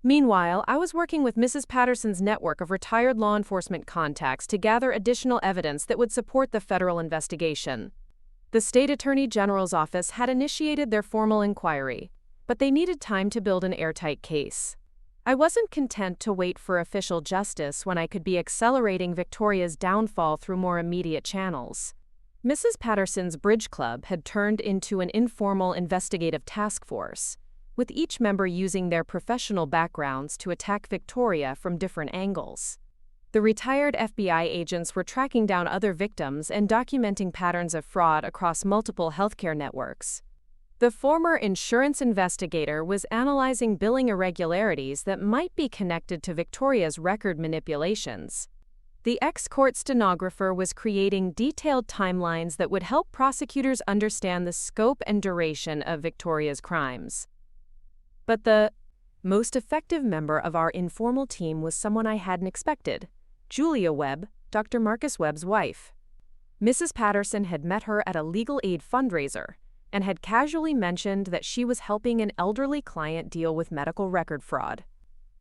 Meanwhile, I was working with Mrs. Patterson's network of retired law enforcement contacts to gather additional evidence that would support the federal investigation. The state attorney general's office had initiated their formal inquiry, but they needed time to build an airtight case. I wasn't content to wait for official justice when I could be accelerating Victoria's downfall through more immediate channels. Mrs. Patterson's Bridge Club had turned into an informal investigative task force, with each member using their professional backgrounds to attack Victoria from different angles. The retired FBI agents were tracking down other victims and documenting patterns of fraud across multiple healthcare networks. The former insurance investigator was analyzing billing irregularities that might be connected to Victoria's record manipulations. The ex-court stenographer was creating detailed timelines that would help prosecutors understand the scope and duration of Victoria's crimes. But the most effective member of our informal team was someone I hadn't expected, Julia Webb, Dr. Marcus Webb's wife. Mrs. Patterson had met her at a legal aid fundraiser and had casually mentioned that she was helping an elderly client deal with medical record fraud.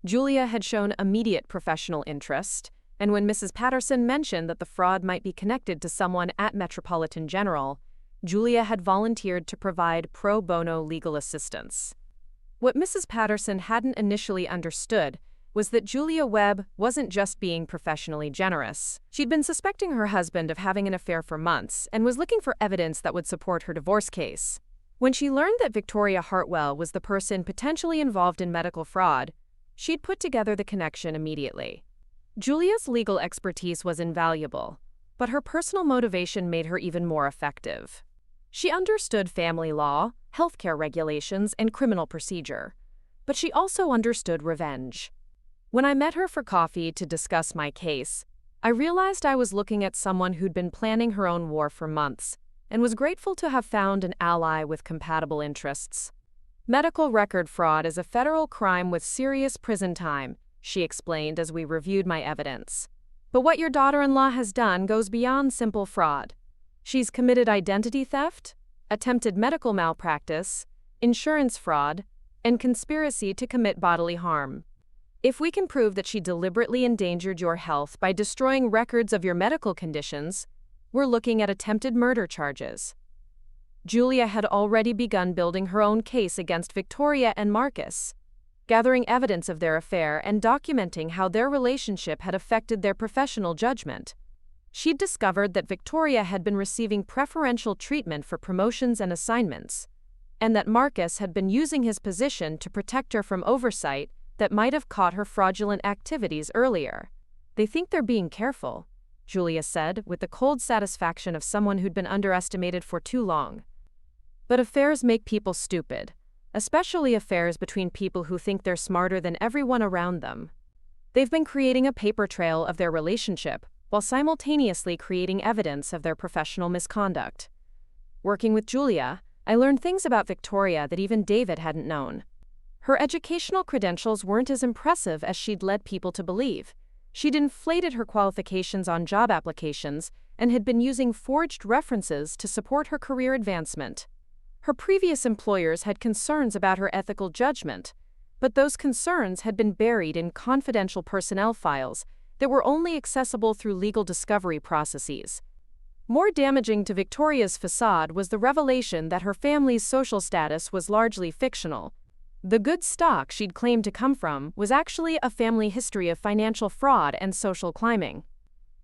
Julia had shown immediate professional interest, And when Mrs. Patterson mentioned that the fraud might be connected to someone at Metropolitan General, Julia had volunteered to provide pro bono legal assistance. What Mrs. Patterson hadn't initially understood was that Julia Webb wasn't just being professionally generous. She'd been suspecting her husband of having an affair for months and was looking for evidence that would support her divorce case. When she learned that Victoria Hartwell was the person potentially involved in medical fraud, she'd put together the connection immediately. Julia's legal expertise was invaluable, but her personal motivation made her even more effective. She understood family law, healthcare regulations, and criminal procedure, but she also understood revenge. When I met her for coffee to discuss my case, I realized I was looking at someone who'd been planning her own war for months and was grateful to have found an ally with compatible interests. Medical record fraud is a federal crime with serious prison time, she explained as we reviewed my evidence. But what your daughter-in-law has done goes beyond simple fraud. She's committed identity theft, attempted medical malpractice, insurance fraud, and conspiracy to commit bodily harm. If we can prove that she deliberately endangered your health by destroying records of your medical conditions, we're looking at attempted murder charges. Julia had already begun building her own case against Victoria and Marcus, gathering evidence of their affair and documenting how their relationship had affected their professional judgment. She'd discovered that Victoria had been receiving preferential treatment for promotions and assignments, and that Marcus had been using his position to protect her from oversight that might have caught her fraudulent activities earlier. They think they're being careful, Julia said, with the cold satisfaction of someone who'd been underestimated for too long. But affairs make people stupid, especially affairs between people who think they're smarter than everyone around them. They've been creating a paper trail of their relationship while simultaneously creating evidence of their professional misconduct. Working with Julia, I learned things about Victoria that even David hadn't known. Her educational credentials weren't as impressive as she'd led people to believe. She'd inflated her qualifications on job applications and had been using forged references to support her career advancement. Her previous employers had concerns about her ethical judgment, but those concerns had been buried in confidential personnel files that were only accessible through legal discovery processes. More damaging to Victoria's facade was the revelation that her family's social status was largely fictional. The good stock she'd claimed to come from was actually a family history of financial fraud and social climbing.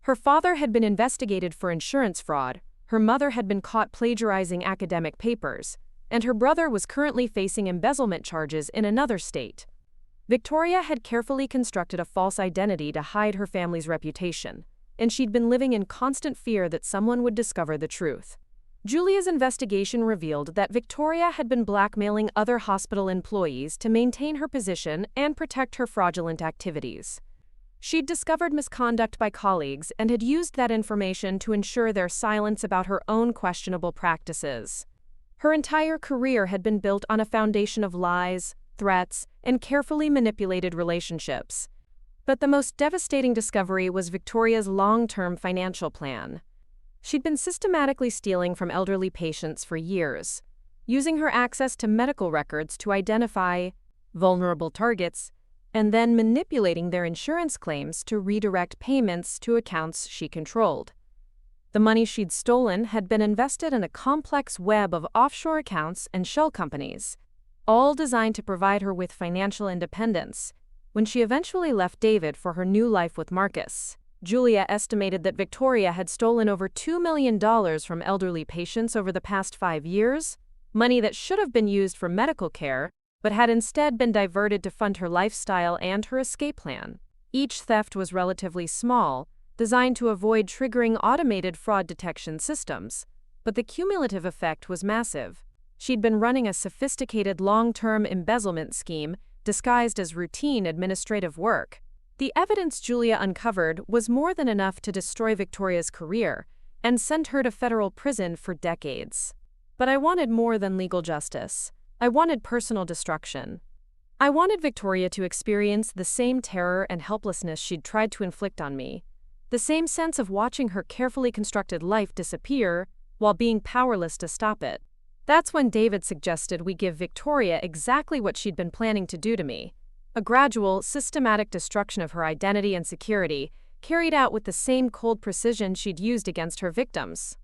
Her father had been investigated for insurance fraud, her mother had been caught plagiarizing academic papers, and her brother was currently facing embezzlement charges in another state. Victoria had carefully constructed a false identity to hide her family's reputation, and she'd been living in constant fear that someone would discover the truth. Julia's investigation revealed that Victoria had been blackmailing other hospital employees to maintain her position and protect her fraudulent activities. She'd discovered misconduct by colleagues and had used that information to ensure their silence about her own questionable practices. Her entire career had been built on a foundation of lies, threats, and carefully manipulated relationships. But the most devastating discovery was Victoria's long-term financial plan. She'd been systematically stealing from elderly patients for years, using her access to medical records to identify vulnerable targets, and then manipulating their insurance claims to redirect payments to accounts she controlled. The money she'd stolen had been invested in a complex web of offshore accounts and shell companies, all designed to provide her with financial independence. When she eventually left David for her new life with Marcus, Julia estimated that Victoria had stolen over $2 million from elderly patients over the past 5 years, money that should have been used for medical care, but had instead been diverted to fund her lifestyle and her escape plan. Each theft was relatively small, designed to avoid triggering automated fraud detection systems, but the cumulative effect was massive. She'd been running a sophisticated long-term embezzlement scheme disguised as routine administrative work. The evidence Julia uncovered was more than enough to destroy Victoria's career and send her to federal prison for decades. But I wanted more than legal justice. I wanted personal destruction. I wanted Victoria to experience the same terror and helplessness she'd tried to inflict on me, the same sense of watching her carefully constructed life disappear while being powerless to stop it. That's when David suggested we give Victoria exactly what she'd been planning to do to me: a gradual, systematic destruction of her identity and security, carried out with the same cold precision she'd used against her victims.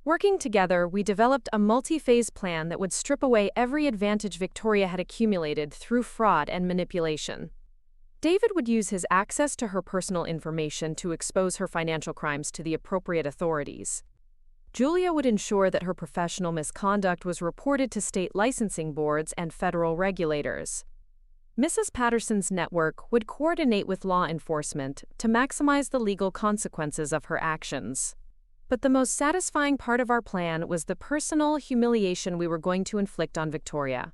Working together, we developed a multi-phase plan that would strip away every advantage Victoria had accumulated through fraud and manipulation. David would use his access to her personal information to expose her financial crimes to the appropriate authorities. Julia would ensure that her professional misconduct was reported to state licensing boards and federal regulators. Mrs. Patterson's network would coordinate with law enforcement to maximize the legal consequences of her actions. But the most satisfying part of our plan was the personal humiliation we were going to inflict on Victoria.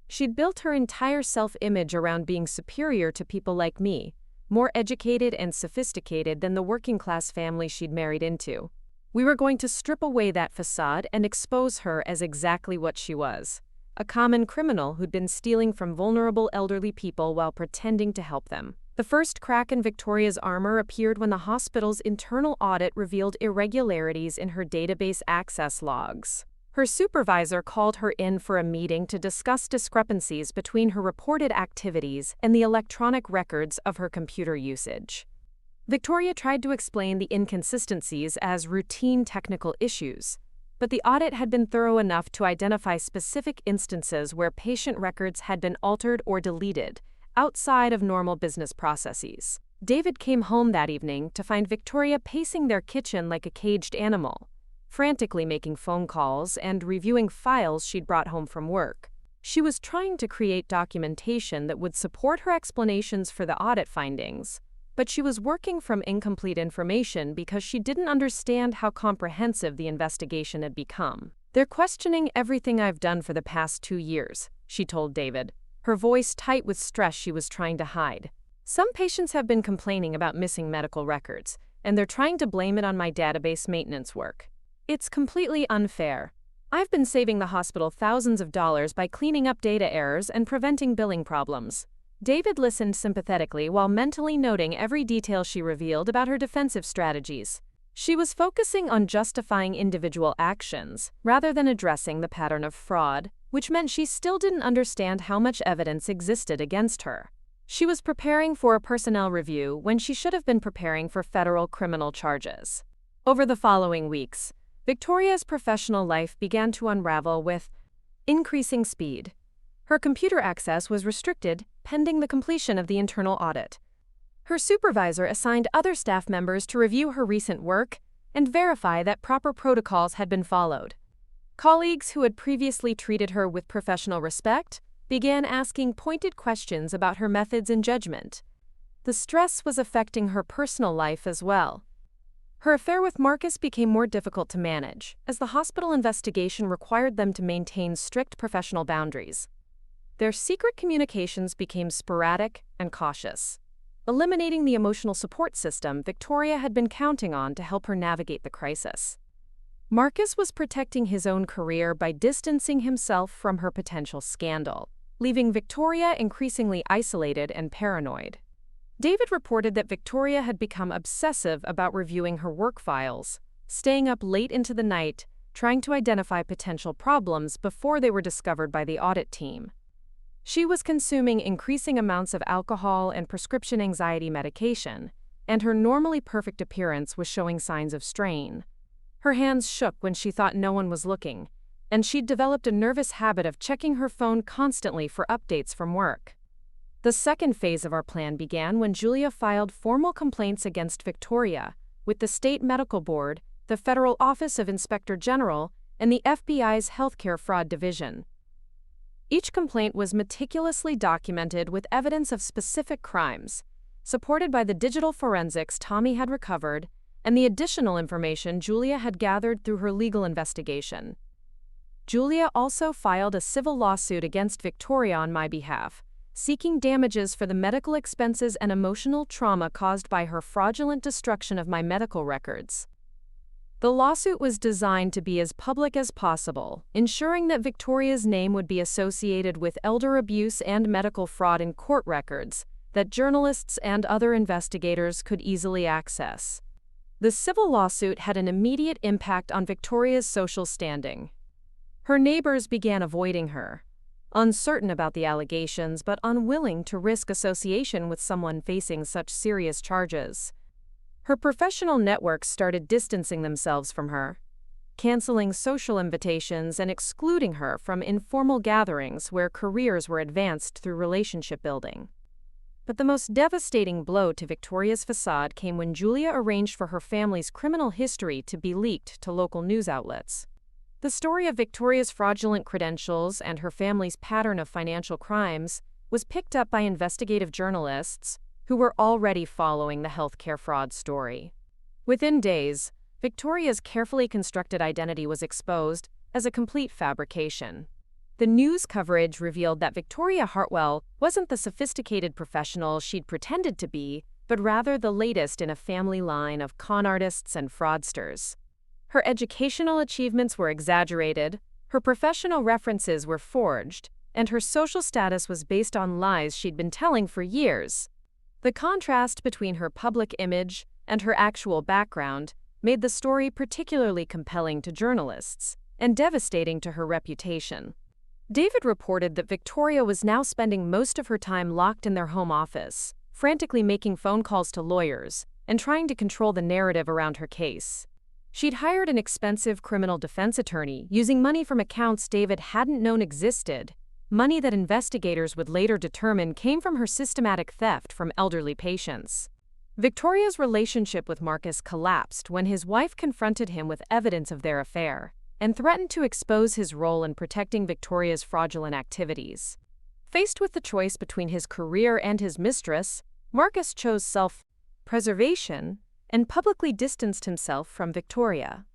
She'd built her entire self-image around being superior to people like me, more educated and sophisticated than the working-class family she'd married into. We were going to strip away that facade and expose her as exactly what she was, a common criminal who'd been stealing from vulnerable elderly people while pretending to help them. The first crack in Victoria's armor appeared when the hospital's internal audit revealed irregularities in her database access logs. Her supervisor called her in for a meeting to discuss discrepancies between her reported activities and the electronic records of her computer usage. Victoria tried to explain the inconsistencies as routine technical issues, but the audit had been thorough enough to identify specific instances where patient records had been altered or deleted, outside of normal business processes. David came home that evening to find Victoria pacing their kitchen like a caged animal, frantically making phone calls and reviewing files she'd brought home from work. She was trying to create documentation that would support her explanations for the audit findings, but she was working from incomplete information because she didn't understand how comprehensive the investigation had become. "They're questioning everything I've done for the past 2 years," she told David, her voice tight with stress she was trying to hide. "Some patients have been complaining about missing medical records, and they're trying to blame it on my database maintenance work. It's completely unfair. I've been saving the hospital thousands of dollars by cleaning up data errors and preventing billing problems." David listened sympathetically while mentally noting every detail she revealed about her defensive strategies. She was focusing on justifying individual actions, rather than addressing the pattern of fraud, which meant she still didn't understand how much evidence existed against her. She was preparing for a personnel review when she should have been preparing for federal criminal charges. Over the following weeks, Victoria's professional life began to unravel with increasing speed. Her computer access was restricted pending the completion of the internal audit. Her supervisor assigned other staff members to review her recent work and verify that proper protocols had been followed. Colleagues who had previously treated her with professional respect began asking pointed questions about her methods and judgment. The stress was affecting her personal life as well. Her affair with Marcus became more difficult to manage, as the hospital investigation required them to maintain strict professional boundaries. Their secret communications became sporadic and cautious, eliminating the emotional support system Victoria had been counting on to help her navigate the crisis. Marcus was protecting his own career by distancing himself from her potential scandal, leaving Victoria increasingly isolated and paranoid. David reported that Victoria had become obsessive about reviewing her work files, staying up late into the night, trying to identify potential problems before they were discovered by the audit team. She was consuming increasing amounts of alcohol and prescription anxiety medication, and her normally perfect appearance was showing signs of strain. Her hands shook when she thought no one was looking, and she'd developed a nervous habit of checking her phone constantly for updates from work. The second phase of our plan began when Julia filed formal complaints against Victoria with the State Medical Board, the Federal Office of Inspector General, and the FBI's Healthcare Fraud Division. Each complaint was meticulously documented with evidence of specific crimes, supported by the digital forensics Tommy had recovered and the additional information Julia had gathered through her legal investigation. Julia also filed a civil lawsuit against Victoria on my behalf, seeking damages for the medical expenses and emotional trauma caused by her fraudulent destruction of my medical records. The lawsuit was designed to be as public as possible, ensuring that Victoria's name would be associated with elder abuse and medical fraud in court records that journalists and other investigators could easily access. The civil lawsuit had an immediate impact on Victoria's social standing. Her neighbors began avoiding her, uncertain about the allegations but unwilling to risk association with someone facing such serious charges. Her professional networks started distancing themselves from her, canceling social invitations and excluding her from informal gatherings where careers were advanced through relationship building. But the most devastating blow to Victoria's facade came when Julia arranged for her family's criminal history to be leaked to local news outlets. The story of Victoria's fraudulent credentials and her family's pattern of financial crimes was picked up by investigative journalists who were already following the healthcare fraud story. Within days, Victoria's carefully constructed identity was exposed as a complete fabrication. The news coverage revealed that Victoria Hartwell wasn't the sophisticated professional she'd pretended to be, but rather the latest in a family line of con artists and fraudsters. Her educational achievements were exaggerated, her professional references were forged, and her social status was based on lies she'd been telling for years. The contrast between her public image and her actual background made the story particularly compelling to journalists and devastating to her reputation. David reported that Victoria was now spending most of her time locked in their home office, frantically making phone calls to lawyers and trying to control the narrative around her case. She'd hired an expensive criminal defense attorney using money from accounts David hadn't known existed, money that investigators would later determine came from her systematic theft from elderly patients. Victoria's relationship with Marcus collapsed when his wife confronted him with evidence of their affair and threatened to expose his role in protecting Victoria's fraudulent activities. Faced with the choice between his career and his mistress, Marcus chose self-preservation and publicly distanced himself from Victoria.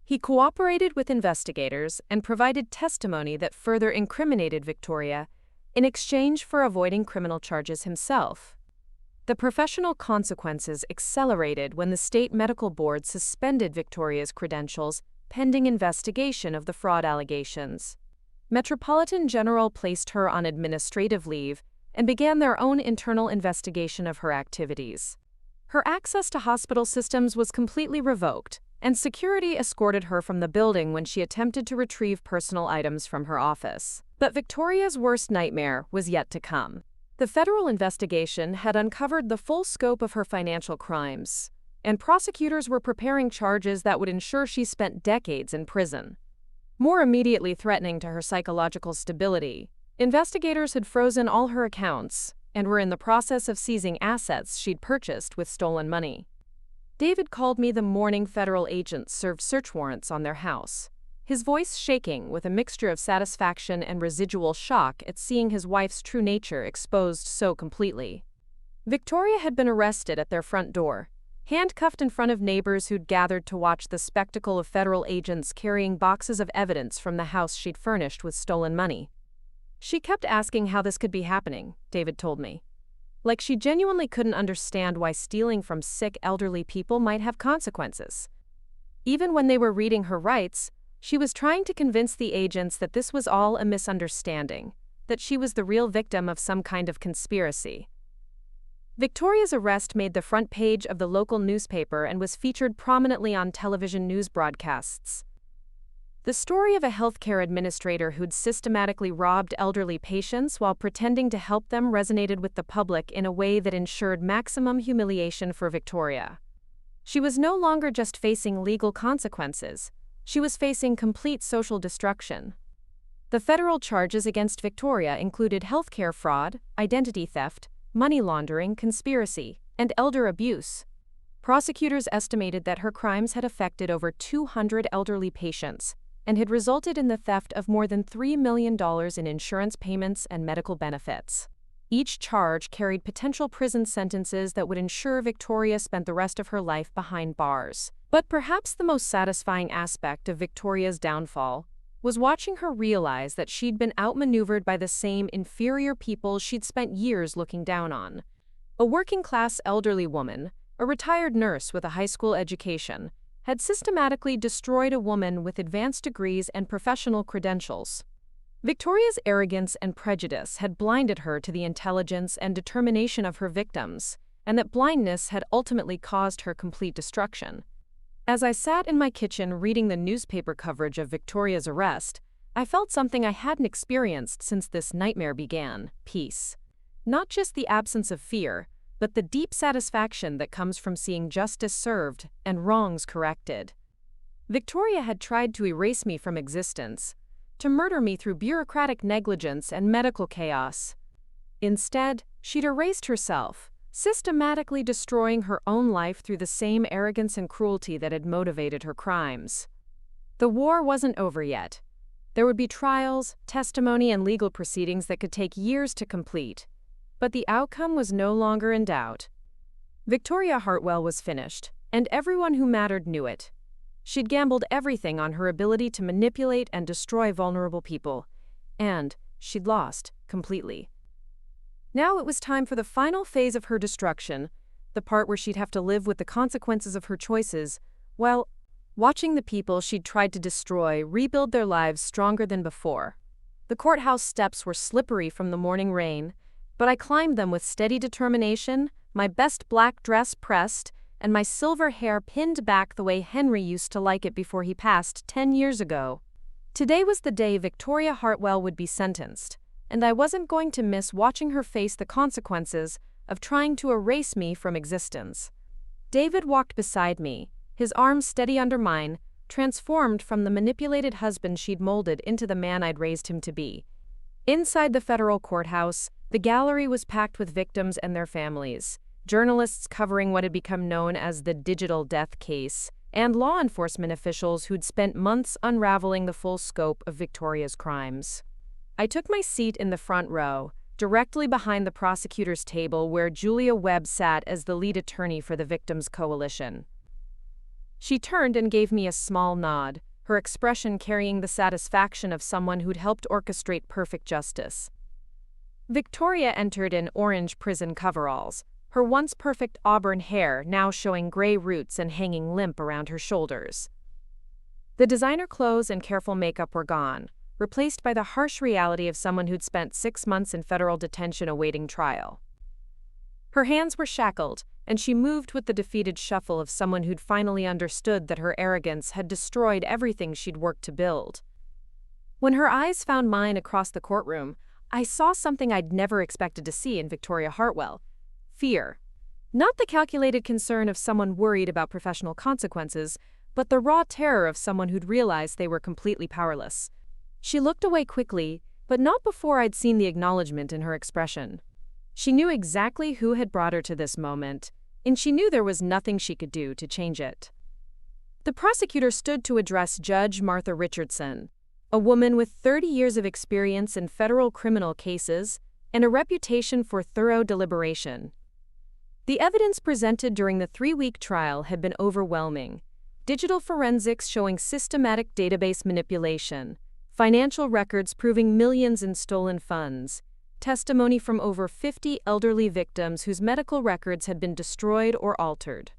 He cooperated with investigators and provided testimony that further incriminated Victoria in exchange for avoiding criminal charges himself. The professional consequences accelerated when the state medical board suspended Victoria's credentials pending investigation of the fraud allegations. Metropolitan General placed her on administrative leave and began their own internal investigation of her activities. Her access to hospital systems was completely revoked, and security escorted her from the building when she attempted to retrieve personal items from her office. But Victoria's worst nightmare was yet to come. The federal investigation had uncovered the full scope of her financial crimes, and prosecutors were preparing charges that would ensure she spent decades in prison. More immediately threatening to her psychological stability, investigators had frozen all her accounts and were in the process of seizing assets she'd purchased with stolen money. David called me the morning federal agents served search warrants on their house, his voice shaking with a mixture of satisfaction and residual shock at seeing his wife's true nature exposed so completely. Victoria had been arrested at their front door, handcuffed in front of neighbors who'd gathered to watch the spectacle of federal agents carrying boxes of evidence from the house she'd furnished with stolen money. She kept asking how this could be happening, David told me. Like she genuinely couldn't understand why stealing from sick elderly people might have consequences. Even when they were reading her rights, she was trying to convince the agents that this was all a misunderstanding, that she was the real victim of some kind of conspiracy. Victoria's arrest made the front page of the local newspaper and was featured prominently on television news broadcasts. The story of a healthcare administrator who'd systematically robbed elderly patients while pretending to help them resonated with the public in a way that ensured maximum humiliation for Victoria. She was no longer just facing legal consequences, she was facing complete social destruction. The federal charges against Victoria included healthcare fraud, identity theft, money laundering, conspiracy, and elder abuse. Prosecutors estimated that her crimes had affected over 200 elderly patients and had resulted in the theft of more than $3 million in insurance payments and medical benefits. Each charge carried potential prison sentences that would ensure Victoria spent the rest of her life behind bars. But perhaps the most satisfying aspect of Victoria's downfall was watching her realize that she'd been outmaneuvered by the same inferior people she'd spent years looking down on. A working-class elderly woman, a retired nurse with a high school education, had systematically destroyed a woman with advanced degrees and professional credentials. Victoria's arrogance and prejudice had blinded her to the intelligence and determination of her victims, and that blindness had ultimately caused her complete destruction. As I sat in my kitchen reading the newspaper coverage of Victoria's arrest, I felt something I hadn't experienced since this nightmare began: peace. Not just the absence of fear, but but the deep satisfaction that comes from seeing justice served and wrongs corrected. Victoria had tried to erase me from existence, to murder me through bureaucratic negligence and medical chaos. Instead, she'd erased herself, systematically destroying her own life through the same arrogance and cruelty that had motivated her crimes. The war wasn't over yet. There would be trials, testimony, and legal proceedings that could take years to complete. But the outcome was no longer in doubt. Victoria Hartwell was finished, and everyone who mattered knew it. She'd gambled everything on her ability to manipulate and destroy vulnerable people, and she'd lost completely. Now it was time for the final phase of her destruction, the part where she'd have to live with the consequences of her choices, while watching the people she'd tried to destroy rebuild their lives stronger than before. The courthouse steps were slippery from the morning rain, but I climbed them with steady determination, my best black dress pressed, and my silver hair pinned back the way Henry used to like it before he passed 10 years ago. Today was the day Victoria Hartwell would be sentenced, and I wasn't going to miss watching her face the consequences of trying to erase me from existence. David walked beside me, his arms steady under mine, transformed from the manipulated husband she'd molded into the man I'd raised him to be. Inside the federal courthouse, the gallery was packed with victims and their families, journalists covering what had become known as the digital death case, and law enforcement officials who'd spent months unraveling the full scope of Victoria's crimes. I took my seat in the front row, directly behind the prosecutor's table where Julia Webb sat as the lead attorney for the Victims' Coalition. She turned and gave me a small nod, her expression carrying the satisfaction of someone who'd helped orchestrate perfect justice. Victoria entered in orange prison coveralls, her once perfect auburn hair now showing gray roots and hanging limp around her shoulders. The designer clothes and careful makeup were gone, replaced by the harsh reality of someone who'd spent 6 months in federal detention awaiting trial. Her hands were shackled, and she moved with the defeated shuffle of someone who'd finally understood that her arrogance had destroyed everything she'd worked to build. When her eyes found mine across the courtroom, I saw something I'd never expected to see in Victoria Hartwell: fear. Not the calculated concern of someone worried about professional consequences, but the raw terror of someone who'd realized they were completely powerless. She looked away quickly, but not before I'd seen the acknowledgement in her expression. She knew exactly who had brought her to this moment, and she knew there was nothing she could do to change it. The prosecutor stood to address Judge Martha Richardson, a woman with 30 years of experience in federal criminal cases and a reputation for thorough deliberation. The evidence presented during the 3-week trial had been overwhelming: digital forensics showing systematic database manipulation, financial records proving millions in stolen funds, testimony from over 50 elderly victims whose medical records had been destroyed or altered.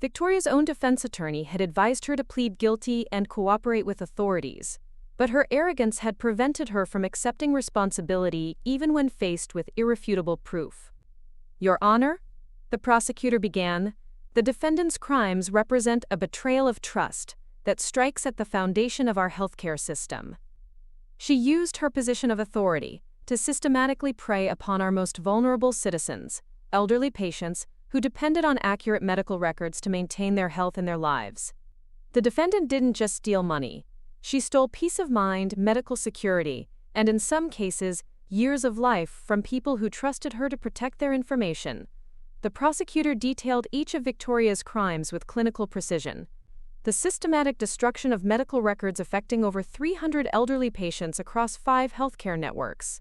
Victoria's own defense attorney had advised her to plead guilty and cooperate with authorities, but her arrogance had prevented her from accepting responsibility even when faced with irrefutable proof. "Your Honor," the prosecutor began, "the defendant's crimes represent a betrayal of trust that strikes at the foundation of our healthcare system." She used her position of authority to systematically prey upon our most vulnerable citizens, elderly patients who depended on accurate medical records to maintain their health and their lives. The defendant didn't just steal money. She stole peace of mind, medical security, and in some cases, years of life from people who trusted her to protect their information. The prosecutor detailed each of Victoria's crimes with clinical precision: the systematic destruction of medical records affecting over 300 elderly patients across 5 healthcare networks,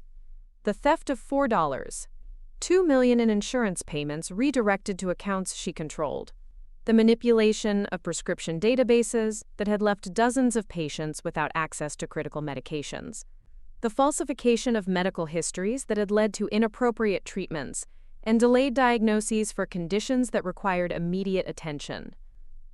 the theft of $4.2 million in insurance payments redirected to accounts she controlled, the manipulation of prescription databases that had left dozens of patients without access to critical medications, the falsification of medical histories that had led to inappropriate treatments and delayed diagnoses for conditions that required immediate attention.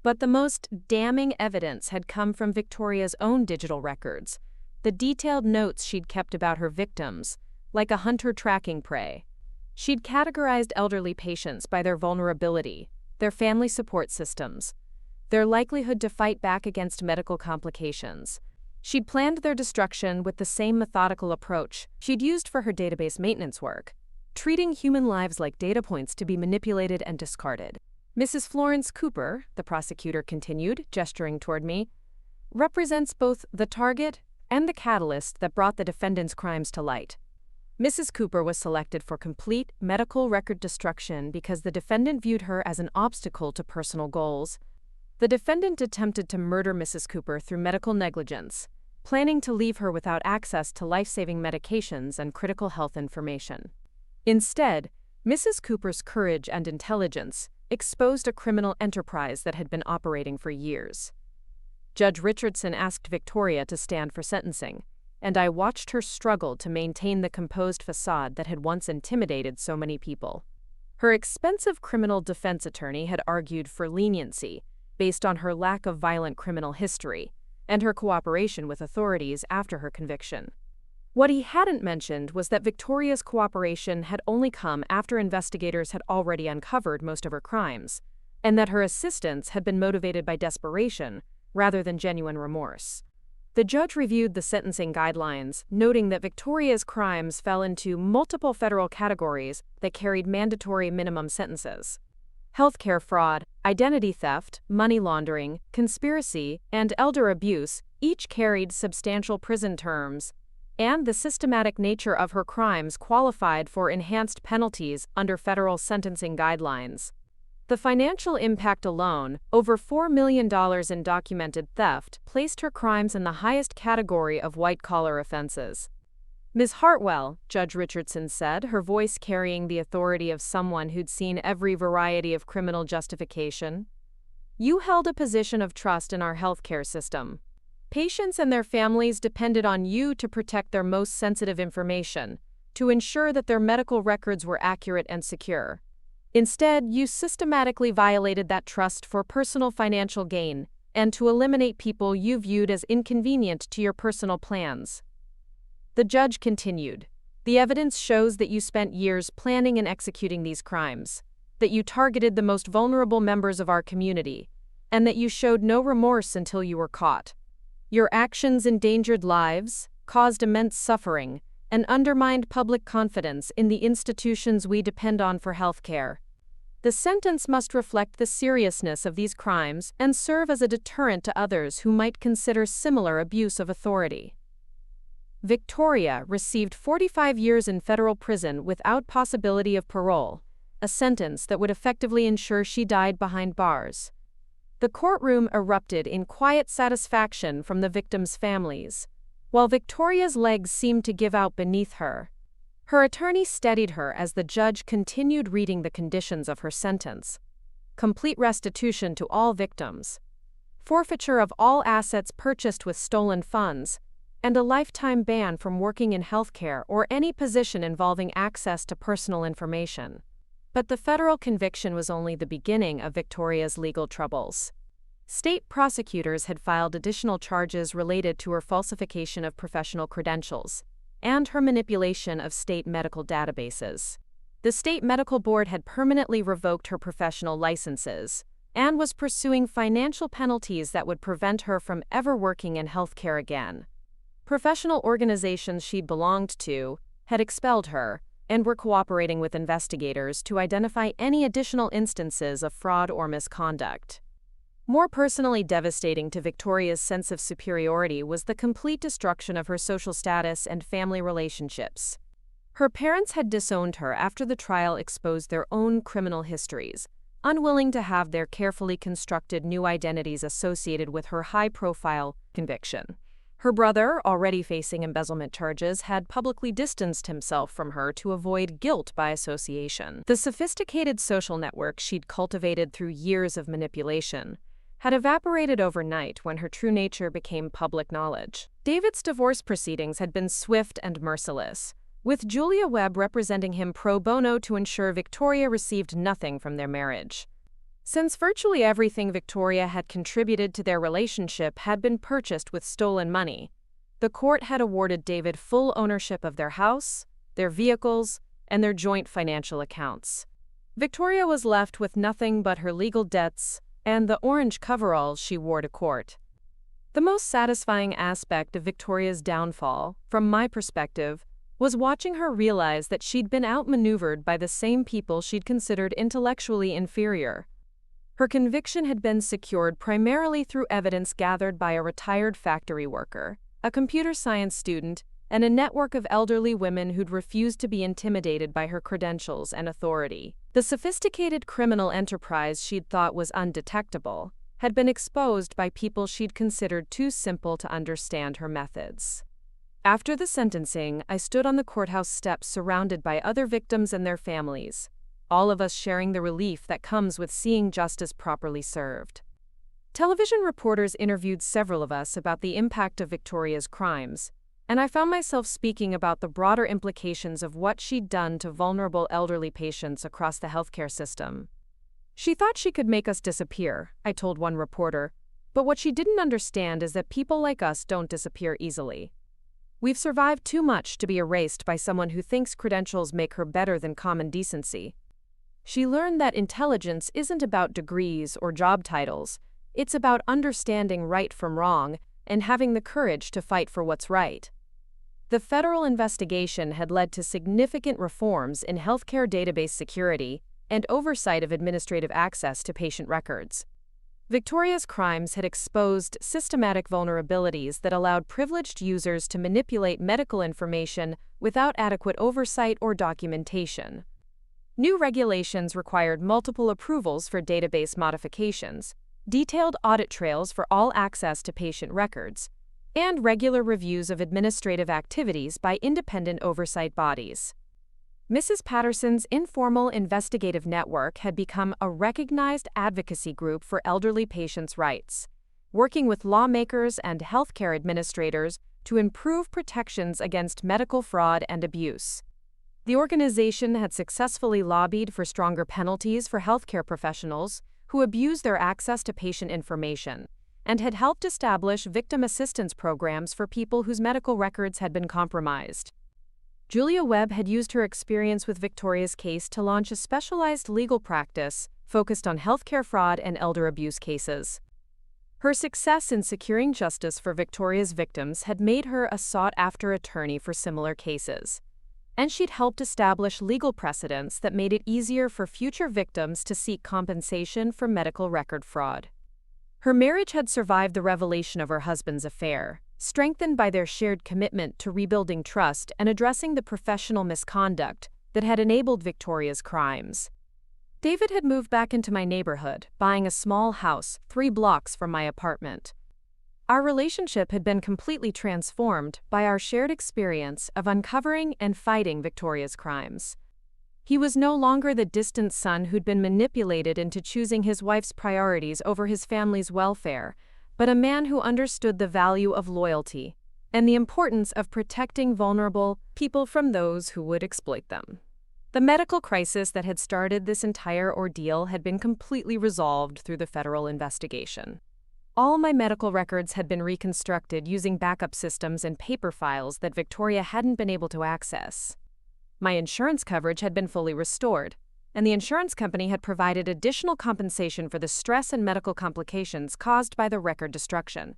But the most damning evidence had come from Victoria's own digital records, the detailed notes she'd kept about her victims, like a hunter tracking prey. She'd categorized elderly patients by their vulnerability, their family support systems, their likelihood to fight back against medical complications. She'd planned their destruction with the same methodical approach she'd used for her database maintenance work: treating human lives like data points to be manipulated and discarded. Mrs. Florence Cooper, the prosecutor continued, gesturing toward me, represents both the target and the catalyst that brought the defendant's crimes to light. Mrs. Cooper was selected for complete medical record destruction because the defendant viewed her as an obstacle to personal goals. The defendant attempted to murder Mrs. Cooper through medical negligence, planning to leave her without access to life-saving medications and critical health information. Instead, Mrs. Cooper's courage and intelligence exposed a criminal enterprise that had been operating for years. Judge Richardson asked Victoria to stand for sentencing, and I watched her struggle to maintain the composed facade that had once intimidated so many people. Her expensive criminal defense attorney had argued for leniency based on her lack of violent criminal history and her cooperation with authorities after her conviction. What he hadn't mentioned was that Victoria's cooperation had only come after investigators had already uncovered most of her crimes, and that her assistance had been motivated by desperation rather than genuine remorse. The judge reviewed the sentencing guidelines, noting that Victoria's crimes fell into multiple federal categories that carried mandatory minimum sentences. Healthcare fraud, identity theft, money laundering, conspiracy, and elder abuse each carried substantial prison terms, and the systematic nature of her crimes qualified for enhanced penalties under federal sentencing guidelines. The financial impact alone, over $4 million in documented theft, placed her crimes in the highest category of white-collar offenses. Ms. Hartwell, Judge Richardson said, her voice carrying the authority of someone who'd seen every variety of criminal justification, you held a position of trust in our healthcare system. Patients and their families depended on you to protect their most sensitive information, to ensure that their medical records were accurate and secure. Instead, you systematically violated that trust for personal financial gain and to eliminate people you viewed as inconvenient to your personal plans. The judge continued, the evidence shows that you spent years planning and executing these crimes, that you targeted the most vulnerable members of our community, and that you showed no remorse until you were caught. Your actions endangered lives, caused immense suffering, and undermined public confidence in the institutions we depend on for healthcare. The sentence must reflect the seriousness of these crimes and serve as a deterrent to others who might consider similar abuse of authority. Victoria received 45 years in federal prison without possibility of parole, a sentence that would effectively ensure she died behind bars. The courtroom erupted in quiet satisfaction from the victims' families, while Victoria's legs seemed to give out beneath her. Her attorney steadied her as the judge continued reading the conditions of her sentence. Complete restitution to all victims, forfeiture of all assets purchased with stolen funds, and a lifetime ban from working in healthcare or any position involving access to personal information. But the federal conviction was only the beginning of Victoria's legal troubles. State prosecutors had filed additional charges related to her falsification of professional credentials and her manipulation of state medical databases. The state medical board had permanently revoked her professional licenses and was pursuing financial penalties that would prevent her from ever working in healthcare again. Professional organizations she'd belonged to had expelled her and were cooperating with investigators to identify any additional instances of fraud or misconduct. More personally devastating to Victoria's sense of superiority was the complete destruction of her social status and family relationships. Her parents had disowned her after the trial exposed their own criminal histories, unwilling to have their carefully constructed new identities associated with her high-profile conviction. Her brother, already facing embezzlement charges, had publicly distanced himself from her to avoid guilt by association. The sophisticated social network she'd cultivated through years of manipulation had evaporated overnight when her true nature became public knowledge. David's divorce proceedings had been swift and merciless, with Julia Webb representing him pro bono to ensure Victoria received nothing from their marriage. Since virtually everything Victoria had contributed to their relationship had been purchased with stolen money, the court had awarded David full ownership of their house, their vehicles, and their joint financial accounts. Victoria was left with nothing but her legal debts and the orange coveralls she wore to court. The most satisfying aspect of Victoria's downfall, from my perspective, was watching her realize that she'd been outmaneuvered by the same people she'd considered intellectually inferior. Her conviction had been secured primarily through evidence gathered by a retired factory worker, a computer science student, and a network of elderly women who'd refused to be intimidated by her credentials and authority. The sophisticated criminal enterprise she'd thought was undetectable had been exposed by people she'd considered too simple to understand her methods. After the sentencing, I stood on the courthouse steps surrounded by other victims and their families, all of us sharing the relief that comes with seeing justice properly served. Television reporters interviewed several of us about the impact of Victoria's crimes, and I found myself speaking about the broader implications of what she'd done to vulnerable elderly patients across the healthcare system. "She thought she could make us disappear," I told one reporter, "but what she didn't understand is that people like us don't disappear easily. We've survived too much to be erased by someone who thinks credentials make her better than common decency." She learned that intelligence isn't about degrees or job titles, it's about understanding right from wrong and having the courage to fight for what's right. The federal investigation had led to significant reforms in healthcare database security and oversight of administrative access to patient records. Victoria's crimes had exposed systematic vulnerabilities that allowed privileged users to manipulate medical information without adequate oversight or documentation. New regulations required multiple approvals for database modifications, detailed audit trails for all access to patient records, and regular reviews of administrative activities by independent oversight bodies. Mrs. Patterson's informal investigative network had become a recognized advocacy group for elderly patients' rights, working with lawmakers and healthcare administrators to improve protections against medical fraud and abuse. The organization had successfully lobbied for stronger penalties for healthcare professionals who abuse their access to patient information, and had helped establish victim assistance programs for people whose medical records had been compromised. Julia Webb had used her experience with Victoria's case to launch a specialized legal practice focused on healthcare fraud and elder abuse cases. Her success in securing justice for Victoria's victims had made her a sought-after attorney for similar cases, and she'd helped establish legal precedents that made it easier for future victims to seek compensation for medical record fraud. Her marriage had survived the revelation of her husband's affair, strengthened by their shared commitment to rebuilding trust and addressing the professional misconduct that had enabled Victoria's crimes. David had moved back into my neighborhood, buying a small house 3 blocks from my apartment. Our relationship had been completely transformed by our shared experience of uncovering and fighting Victoria's crimes. He was no longer the distant son who'd been manipulated into choosing his wife's priorities over his family's welfare, but a man who understood the value of loyalty and the importance of protecting vulnerable people from those who would exploit them. The medical crisis that had started this entire ordeal had been completely resolved through the federal investigation. All my medical records had been reconstructed using backup systems and paper files that Victoria hadn't been able to access. My insurance coverage had been fully restored, and the insurance company had provided additional compensation for the stress and medical complications caused by the record destruction.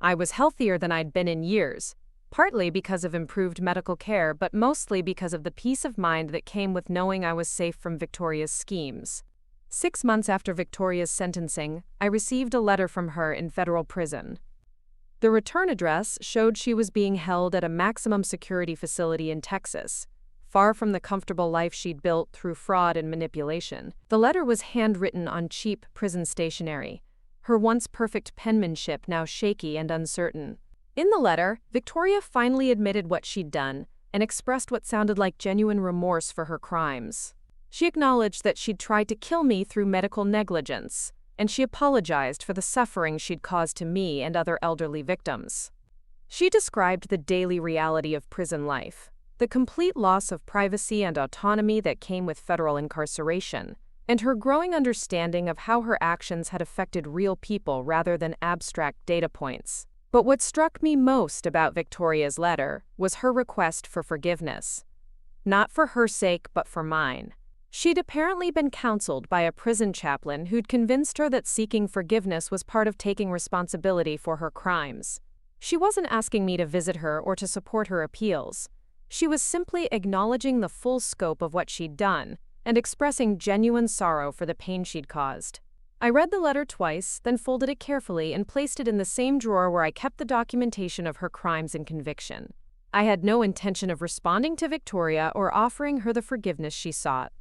I was healthier than I'd been in years, partly because of improved medical care, but mostly because of the peace of mind that came with knowing I was safe from Victoria's schemes. 6 months after Victoria's sentencing, I received a letter from her in federal prison. The return address showed she was being held at a maximum security facility in Texas, far from the comfortable life she'd built through fraud and manipulation. The letter was handwritten on cheap prison stationery, her once perfect penmanship now shaky and uncertain. In the letter, Victoria finally admitted what she'd done and expressed what sounded like genuine remorse for her crimes. She acknowledged that she'd tried to kill me through medical negligence, and she apologized for the suffering she'd caused to me and other elderly victims. She described the daily reality of prison life, the complete loss of privacy and autonomy that came with federal incarceration, and her growing understanding of how her actions had affected real people rather than abstract data points. But what struck me most about Victoria's letter was her request for forgiveness. Not for her sake, but for mine. She'd apparently been counseled by a prison chaplain who'd convinced her that seeking forgiveness was part of taking responsibility for her crimes. She wasn't asking me to visit her or to support her appeals. She was simply acknowledging the full scope of what she'd done and expressing genuine sorrow for the pain she'd caused. I read the letter twice, then folded it carefully and placed it in the same drawer where I kept the documentation of her crimes and conviction. I had no intention of responding to Victoria or offering her the forgiveness she sought.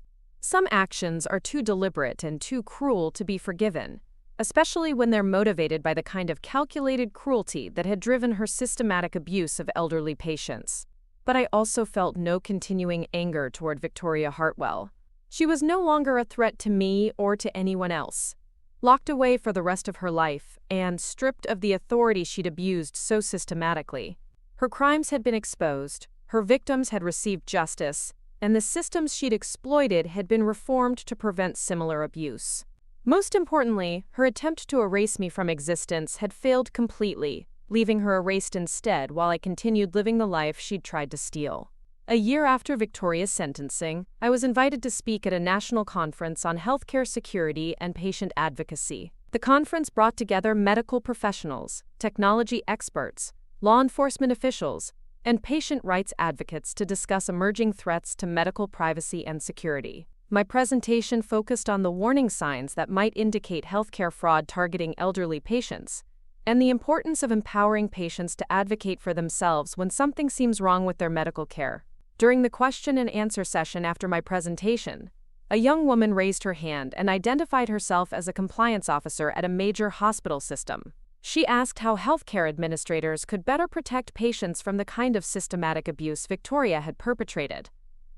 Some actions are too deliberate and too cruel to be forgiven, especially when they're motivated by the kind of calculated cruelty that had driven her systematic abuse of elderly patients. But I also felt no continuing anger toward Victoria Hartwell. She was no longer a threat to me or to anyone else. Locked away for the rest of her life and stripped of the authority she'd abused so systematically. Her crimes had been exposed, her victims had received justice, and the systems she'd exploited had been reformed to prevent similar abuse. Most importantly, her attempt to erase me from existence had failed completely, leaving her erased instead while I continued living the life she'd tried to steal. A year after Victoria's sentencing, I was invited to speak at a national conference on healthcare security and patient advocacy. The conference brought together medical professionals, technology experts, law enforcement officials, and patient rights advocates to discuss emerging threats to medical privacy and security. My presentation focused on the warning signs that might indicate healthcare fraud targeting elderly patients, and the importance of empowering patients to advocate for themselves when something seems wrong with their medical care. During the question and answer session after my presentation, a young woman raised her hand and identified herself as a compliance officer at a major hospital system. She asked how healthcare administrators could better protect patients from the kind of systematic abuse Victoria had perpetrated,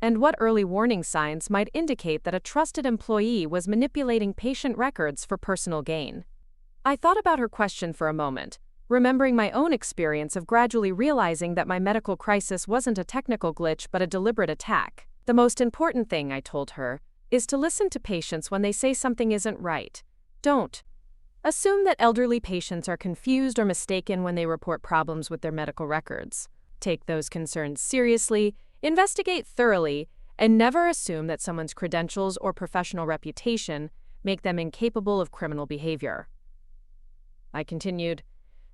and what early warning signs might indicate that a trusted employee was manipulating patient records for personal gain. I thought about her question for a moment, remembering my own experience of gradually realizing that my medical crisis wasn't a technical glitch but a deliberate attack. The most important thing, I told her, is to listen to patients when they say something isn't right. Don't assume that elderly patients are confused or mistaken when they report problems with their medical records. Take those concerns seriously, investigate thoroughly, and never assume that someone's credentials or professional reputation make them incapable of criminal behavior. I continued,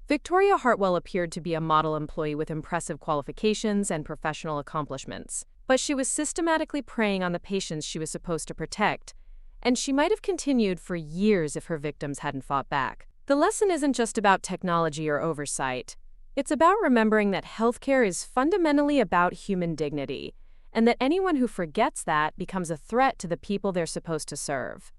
Victoria Hartwell appeared to be a model employee with impressive qualifications and professional accomplishments, but she was systematically preying on the patients she was supposed to protect, and she might have continued for years if her victims hadn't fought back. The lesson isn't just about technology or oversight. It's about remembering that healthcare is fundamentally about human dignity, and that anyone who forgets that becomes a threat to the people they're supposed to serve.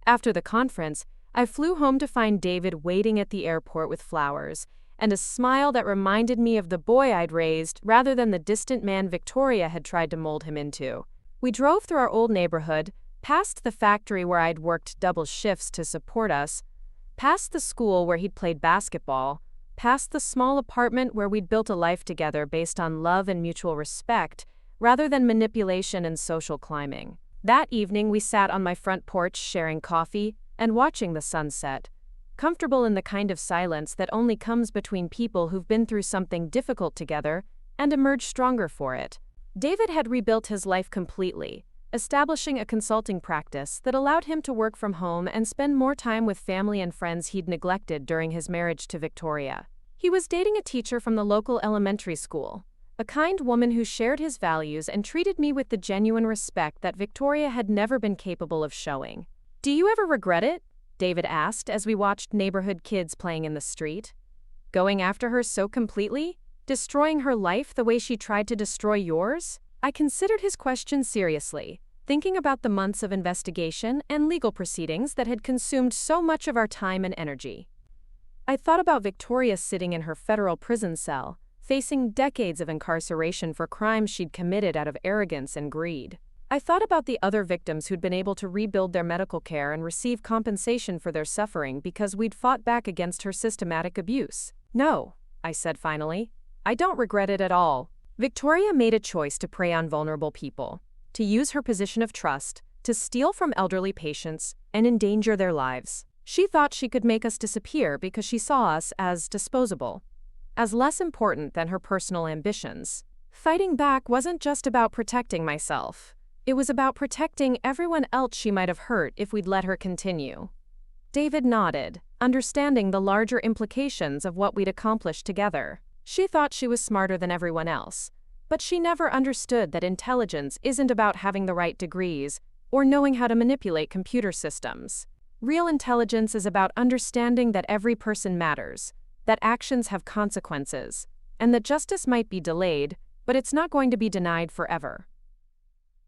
After the conference, I flew home to find David waiting at the airport with flowers and a smile that reminded me of the boy I'd raised rather than the distant man Victoria had tried to mold him into. We drove through our old neighborhood, past the factory where I'd worked double shifts to support us, past the school where he'd played basketball, past the small apartment where we'd built a life together based on love and mutual respect rather than manipulation and social climbing. That evening we sat on my front porch sharing coffee and watching the sunset, comfortable in the kind of silence that only comes between people who've been through something difficult together and emerged stronger for it. David had rebuilt his life completely, establishing a consulting practice that allowed him to work from home and spend more time with family and friends he'd neglected during his marriage to Victoria. He was dating a teacher from the local elementary school, a kind woman who shared his values and treated me with the genuine respect that Victoria had never been capable of showing. "Do you ever regret it?" David asked as we watched neighborhood kids playing in the street. "Going after her so completely? Destroying her life the way she tried to destroy yours?" I considered his question seriously, thinking about the months of investigation and legal proceedings that had consumed so much of our time and energy. I thought about Victoria sitting in her federal prison cell, facing decades of incarceration for crimes she'd committed out of arrogance and greed. I thought about the other victims who'd been able to rebuild their medical care and receive compensation for their suffering because we'd fought back against her systematic abuse. "No," I said finally, "I don't regret it at all." Victoria made a choice to prey on vulnerable people, to use her position of trust, to steal from elderly patients, and endanger their lives. She thought she could make us disappear because she saw us as disposable, as less important than her personal ambitions. Fighting back wasn't just about protecting myself. It was about protecting everyone else she might have hurt if we'd let her continue. David nodded, understanding the larger implications of what we'd accomplished together. She thought she was smarter than everyone else, But she never understood that intelligence isn't about having the right degrees or knowing how to manipulate computer systems. Real intelligence is about understanding that every person matters, that actions have consequences, and that justice might be delayed, but it's not going to be denied forever.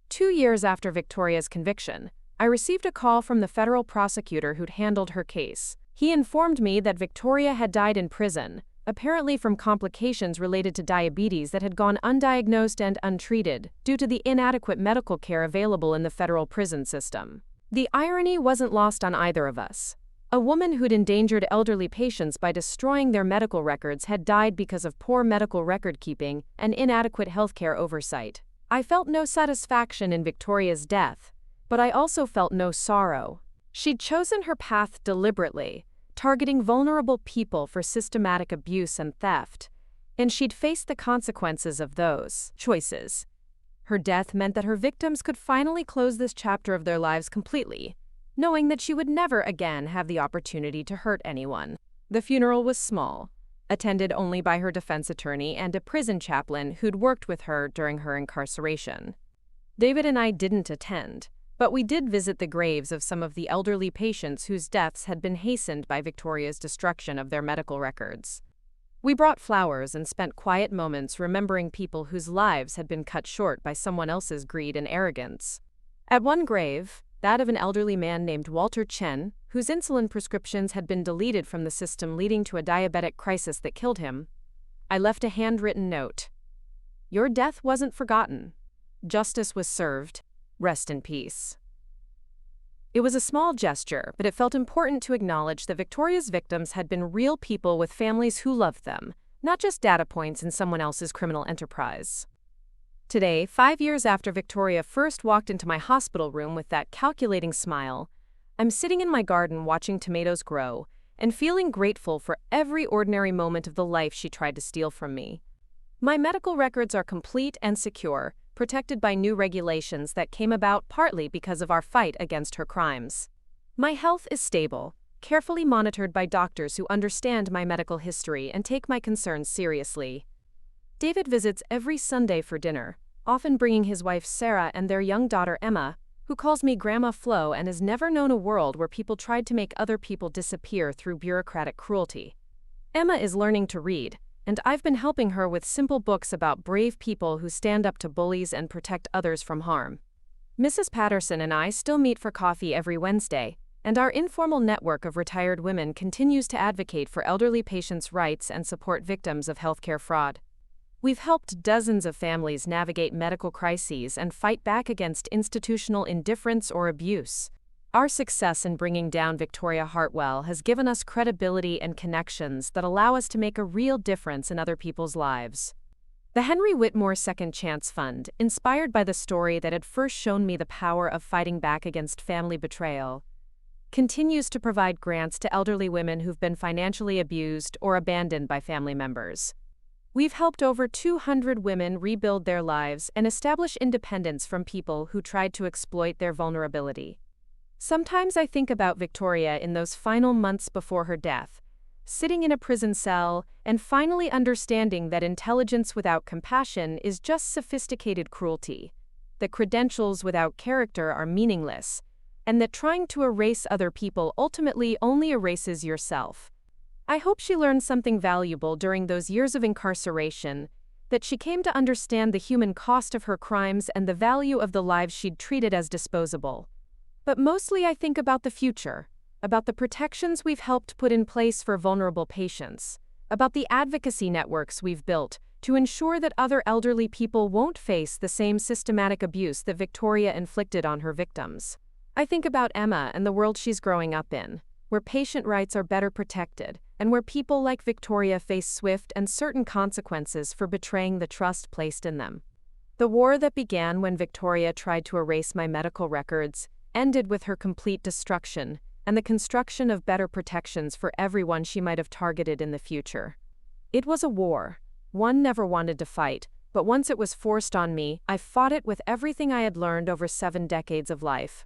2 years after Victoria's conviction, I received a call from the federal prosecutor who'd handled her case. He informed me that Victoria had died in prison, apparently from complications related to diabetes that had gone undiagnosed and untreated due to the inadequate medical care available in the federal prison system. The irony wasn't lost on either of us. A woman who'd endangered elderly patients by destroying their medical records had died because of poor medical record-keeping and inadequate healthcare oversight. I felt no satisfaction in Victoria's death, but I also felt no sorrow. She'd chosen her path deliberately, targeting vulnerable people for systematic abuse and theft, and she'd faced the consequences of those choices. Her death meant that her victims could finally close this chapter of their lives completely, knowing that she would never again have the opportunity to hurt anyone. The funeral was small, attended only by her defense attorney and a prison chaplain who'd worked with her during her incarceration. David and I didn't attend, but we did visit the graves of some of the elderly patients whose deaths had been hastened by Victoria's destruction of their medical records. We brought flowers and spent quiet moments remembering people whose lives had been cut short by someone else's greed and arrogance. At one grave, that of an elderly man named Walter Chen, whose insulin prescriptions had been deleted from the system leading to a diabetic crisis that killed him, I left a handwritten note. "Your death wasn't forgotten. Justice was served. Rest in peace." It was a small gesture, but it felt important to acknowledge that Victoria's victims had been real people with families who loved them, not just data points in someone else's criminal enterprise. Today, 5 years after Victoria first walked into my hospital room with that calculating smile, I'm sitting in my garden watching tomatoes grow and feeling grateful for every ordinary moment of the life she tried to steal from me. My medical records are complete and secure, protected by new regulations that came about partly because of our fight against her crimes. My health is stable, carefully monitored by doctors who understand my medical history and take my concerns seriously. David visits every Sunday for dinner, often bringing his wife Sarah and their young daughter Emma, who calls me Grandma Flo and has never known a world where people tried to make other people disappear through bureaucratic cruelty. Emma is learning to read, and I've been helping her with simple books about brave people who stand up to bullies and protect others from harm. Mrs. Patterson and I still meet for coffee every Wednesday, and our informal network of retired women continues to advocate for elderly patients' rights and support victims of healthcare fraud. We've helped dozens of families navigate medical crises and fight back against institutional indifference or abuse. Our success in bringing down Victoria Hartwell has given us credibility and connections that allow us to make a real difference in other people's lives. The Henry Whitmore Second Chance Fund, inspired by the story that had first shown me the power of fighting back against family betrayal, continues to provide grants to elderly women who've been financially abused or abandoned by family members. We've helped over 200 women rebuild their lives and establish independence from people who tried to exploit their vulnerability. Sometimes I think about Victoria in those final months before her death, sitting in a prison cell and finally understanding that intelligence without compassion is just sophisticated cruelty, that credentials without character are meaningless, and that trying to erase other people ultimately only erases yourself. I hope she learned something valuable during those years of incarceration, that she came to understand the human cost of her crimes and the value of the lives she'd treated as disposable. But mostly I think about the future, about the protections we've helped put in place for vulnerable patients, about the advocacy networks we've built to ensure that other elderly people won't face the same systematic abuse that Victoria inflicted on her victims. I think about Emma and the world she's growing up in, where patient rights are better protected, and where people like Victoria face swift and certain consequences for betraying the trust placed in them. The war that began when Victoria tried to erase my medical records ended with her complete destruction and the construction of better protections for everyone she might have targeted in the future. It was a war, one never wanted to fight, but once it was forced on me, I fought it with everything I had learned over 7 decades of life.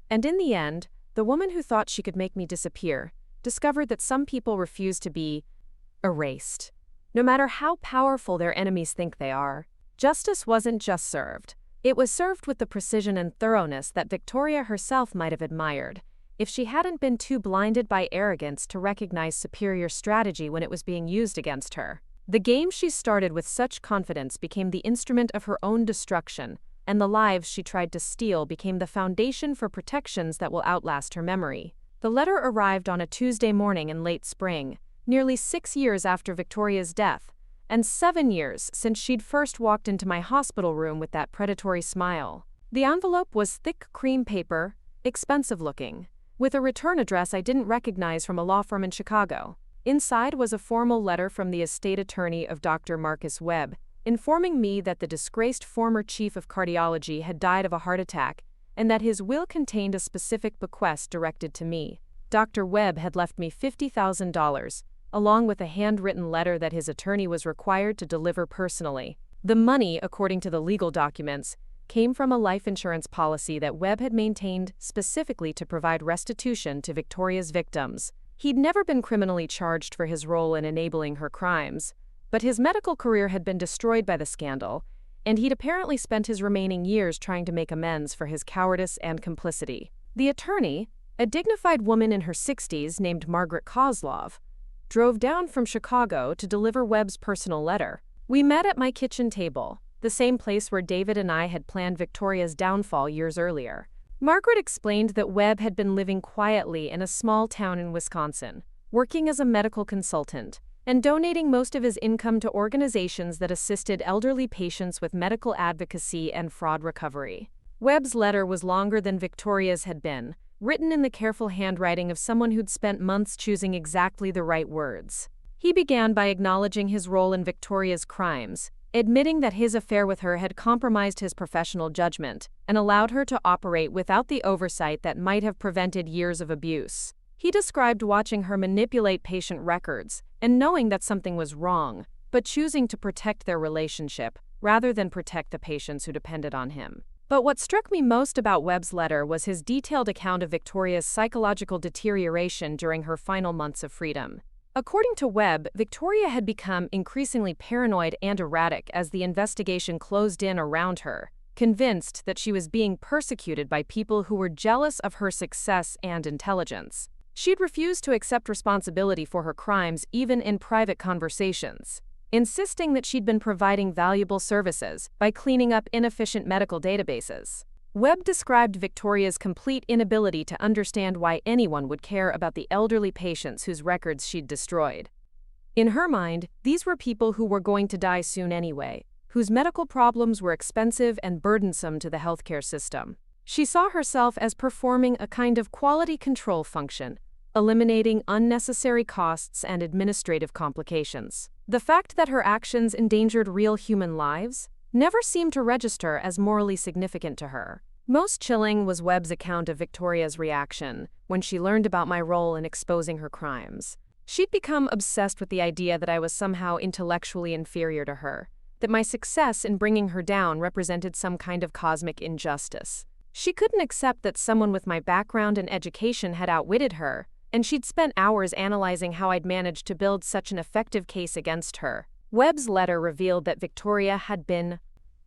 And in the end, the woman who thought she could make me disappear discovered that some people refuse to be erased. No matter how powerful their enemies think they are, Justice wasn't just served. It was served with the precision and thoroughness that Victoria herself might have admired, if she hadn't been too blinded by arrogance to recognize superior strategy when it was being used against her. The game she started with such confidence became the instrument of her own destruction, and the lives she tried to steal became the foundation for protections that will outlast her memory. The letter arrived on a Tuesday morning in late spring, nearly 6 years after Victoria's death, and 7 years since she'd first walked into my hospital room with that predatory smile. The envelope was thick cream paper, expensive-looking, with a return address I didn't recognize from a law firm in Chicago. Inside was a formal letter from the estate attorney of Dr. Marcus Webb, informing me that the disgraced former chief of cardiology had died of a heart attack and that his will contained a specific bequest directed to me. Dr. Webb had left me $50,000, along with a handwritten letter that his attorney was required to deliver personally. The money, according to the legal documents, came from a life insurance policy that Webb had maintained specifically to provide restitution to Victoria's victims. He'd never been criminally charged for his role in enabling her crimes, but his medical career had been destroyed by the scandal, and he'd apparently spent his remaining years trying to make amends for his cowardice and complicity. The attorney, a dignified woman in her 60s named Margaret Kozlov, drove down from Chicago to deliver Webb's personal letter. We met at my kitchen table, the same place where David and I had planned Victoria's downfall years earlier. Margaret explained that Webb had been living quietly in a small town in Wisconsin, working as a medical consultant, and donating most of his income to organizations that assisted elderly patients with medical advocacy and fraud recovery. Webb's letter was longer than Victoria's had been, written in the careful handwriting of someone who'd spent months choosing exactly the right words. He began by acknowledging his role in Victoria's crimes, admitting that his affair with her had compromised his professional judgment and allowed her to operate without the oversight that might have prevented years of abuse. He described watching her manipulate patient records and knowing that something was wrong, but choosing to protect their relationship rather than protect the patients who depended on him. But what struck me most about Webb's letter was his detailed account of Victoria's psychological deterioration during her final months of freedom. According to Webb, Victoria had become increasingly paranoid and erratic as the investigation closed in around her, convinced that she was being persecuted by people who were jealous of her success and intelligence. She'd refused to accept responsibility for her crimes even in private conversations, insisting that she'd been providing valuable services by cleaning up inefficient medical databases. Webb described Victoria's complete inability to understand why anyone would care about the elderly patients whose records she'd destroyed. In her mind, these were people who were going to die soon anyway, whose medical problems were expensive and burdensome to the healthcare system. She saw herself as performing a kind of quality control function, eliminating unnecessary costs and administrative complications. The fact that her actions endangered real human lives never seemed to register as morally significant to her. Most chilling was Webb's account of Victoria's reaction when she learned about my role in exposing her crimes. She'd become obsessed with the idea that I was somehow intellectually inferior to her, that my success in bringing her down represented some kind of cosmic injustice. She couldn't accept that someone with my background and education had outwitted her, and she'd spent hours analyzing how I'd managed to build such an effective case against her. Webb's letter revealed that Victoria had been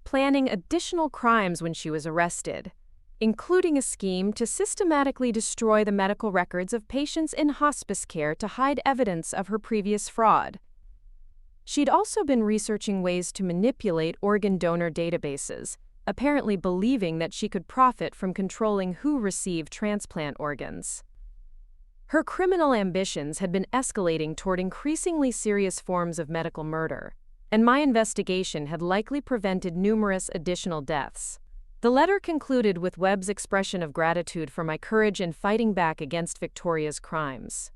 planning additional crimes when she was arrested, including a scheme to systematically destroy the medical records of patients in hospice care to hide evidence of her previous fraud. She'd also been researching ways to manipulate organ donor databases, apparently believing that she could profit from controlling who received transplant organs. Her criminal ambitions had been escalating toward increasingly serious forms of medical murder, and my investigation had likely prevented numerous additional deaths. The letter concluded with Webb's expression of gratitude for my courage in fighting back against Victoria's crimes.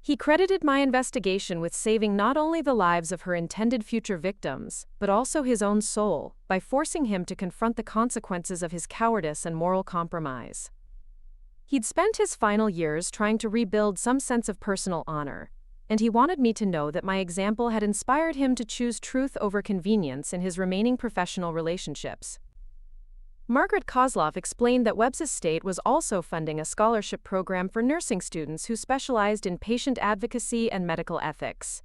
He credited my investigation with saving not only the lives of her intended future victims, but also his own soul, by forcing him to confront the consequences of his cowardice and moral compromise. He'd spent his final years trying to rebuild some sense of personal honor, and he wanted me to know that my example had inspired him to choose truth over convenience in his remaining professional relationships. Margaret Kozlov explained that Webb's estate was also funding a scholarship program for nursing students who specialized in patient advocacy and medical ethics.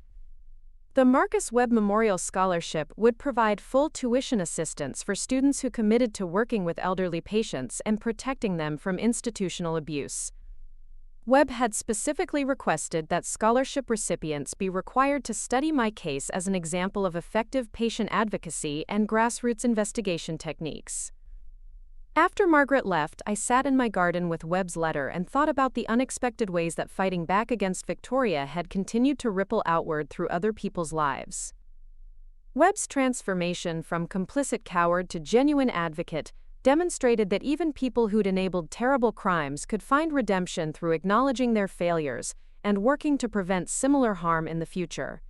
The Marcus Webb Memorial Scholarship would provide full tuition assistance for students who committed to working with elderly patients and protecting them from institutional abuse. Webb had specifically requested that scholarship recipients be required to study my case as an example of effective patient advocacy and grassroots investigation techniques. After Margaret left, I sat in my garden with Webb's letter and thought about the unexpected ways that fighting back against Victoria had continued to ripple outward through other people's lives. Webb's transformation from complicit coward to genuine advocate demonstrated that even people who'd enabled terrible crimes could find redemption through acknowledging their failures and working to prevent similar harm in the future.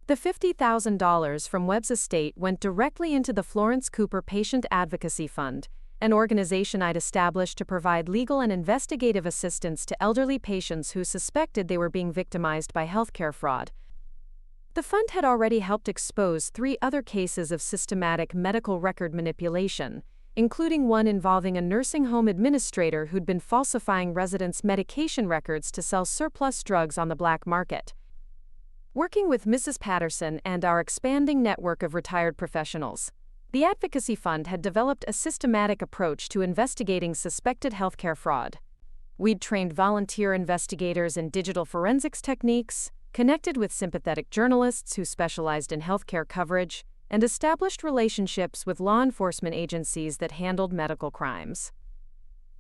The $50,000 from Webb's estate went directly into the Florence Cooper Patient Advocacy Fund, an organization I'd established to provide legal and investigative assistance to elderly patients who suspected they were being victimized by healthcare fraud. The fund had already helped expose 3 other cases of systematic medical record manipulation, including one involving a nursing home administrator who'd been falsifying residents' medication records to sell surplus drugs on the black market. Working with Mrs. Patterson and our expanding network of retired professionals, the Advocacy Fund had developed a systematic approach to investigating suspected healthcare fraud. We'd trained volunteer investigators in digital forensics techniques, connected with sympathetic journalists who specialized in healthcare coverage, and established relationships with law enforcement agencies that handled medical crimes.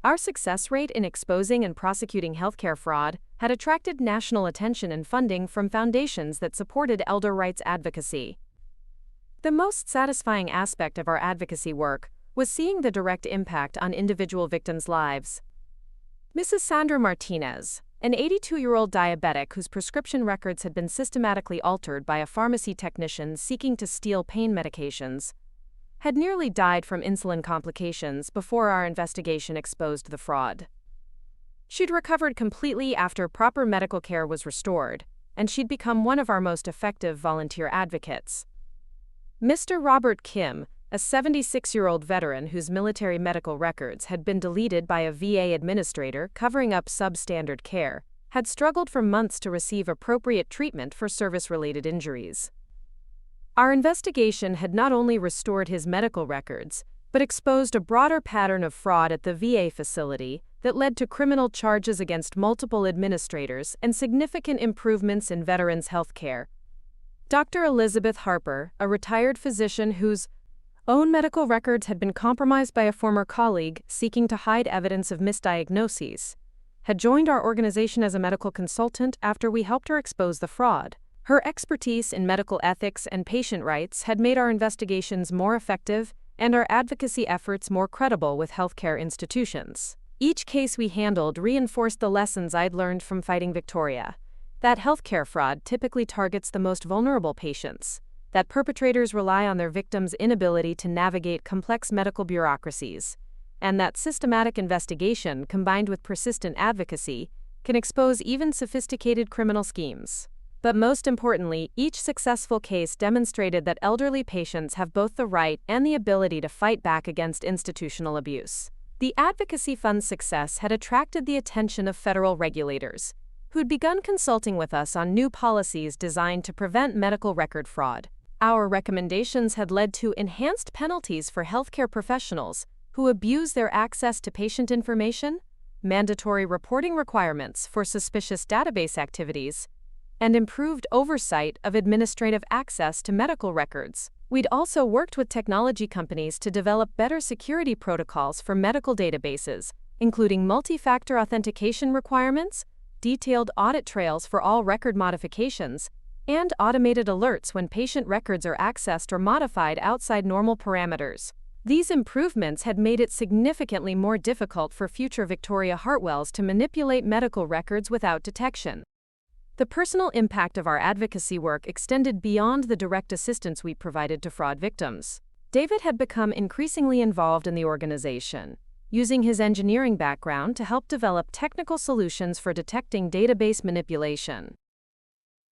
Our success rate in exposing and prosecuting healthcare fraud had attracted national attention and funding from foundations that supported elder rights advocacy. The most satisfying aspect of our advocacy work was seeing the direct impact on individual victims' lives. Mrs. Sandra Martinez, an 82-year-old diabetic whose prescription records had been systematically altered by a pharmacy technician seeking to steal pain medications, had nearly died from insulin complications before our investigation exposed the fraud. She'd recovered completely after proper medical care was restored, and she'd become one of our most effective volunteer advocates. Mr. Robert Kim, a 76-year-old veteran whose military medical records had been deleted by a VA administrator covering up substandard care, had struggled for months to receive appropriate treatment for service-related injuries. Our investigation had not only restored his medical records, but exposed a broader pattern of fraud at the VA facility that led to criminal charges against multiple administrators and significant improvements in veterans' health care. Dr. Elizabeth Harper, a retired physician whose own medical records had been compromised by a former colleague seeking to hide evidence of misdiagnoses, had joined our organization as a medical consultant after we helped her expose the fraud. Her expertise in medical ethics and patient rights had made our investigations more effective and our advocacy efforts more credible with healthcare institutions. Each case we handled reinforced the lessons I'd learned from fighting Victoria: that healthcare fraud typically targets the most vulnerable patients, that perpetrators rely on their victims' inability to navigate complex medical bureaucracies, and that systematic investigation combined with persistent advocacy can expose even sophisticated criminal schemes. But most importantly, each successful case demonstrated that elderly patients have both the right and the ability to fight back against institutional abuse. The Advocacy Fund's success had attracted the attention of federal regulators, who'd begun consulting with us on new policies designed to prevent medical record fraud. Our recommendations had led to enhanced penalties for healthcare professionals who abuse their access to patient information, mandatory reporting requirements for suspicious database activities, and improved oversight of administrative access to medical records. We'd also worked with technology companies to develop better security protocols for medical databases, including multi-factor authentication requirements, detailed audit trails for all record modifications, and automated alerts when patient records are accessed or modified outside normal parameters. These improvements had made it significantly more difficult for future Victoria Hartwells to manipulate medical records without detection. The personal impact of our advocacy work extended beyond the direct assistance we provided to fraud victims. David had become increasingly involved in the organization, using his engineering background to help develop technical solutions for detecting database manipulation.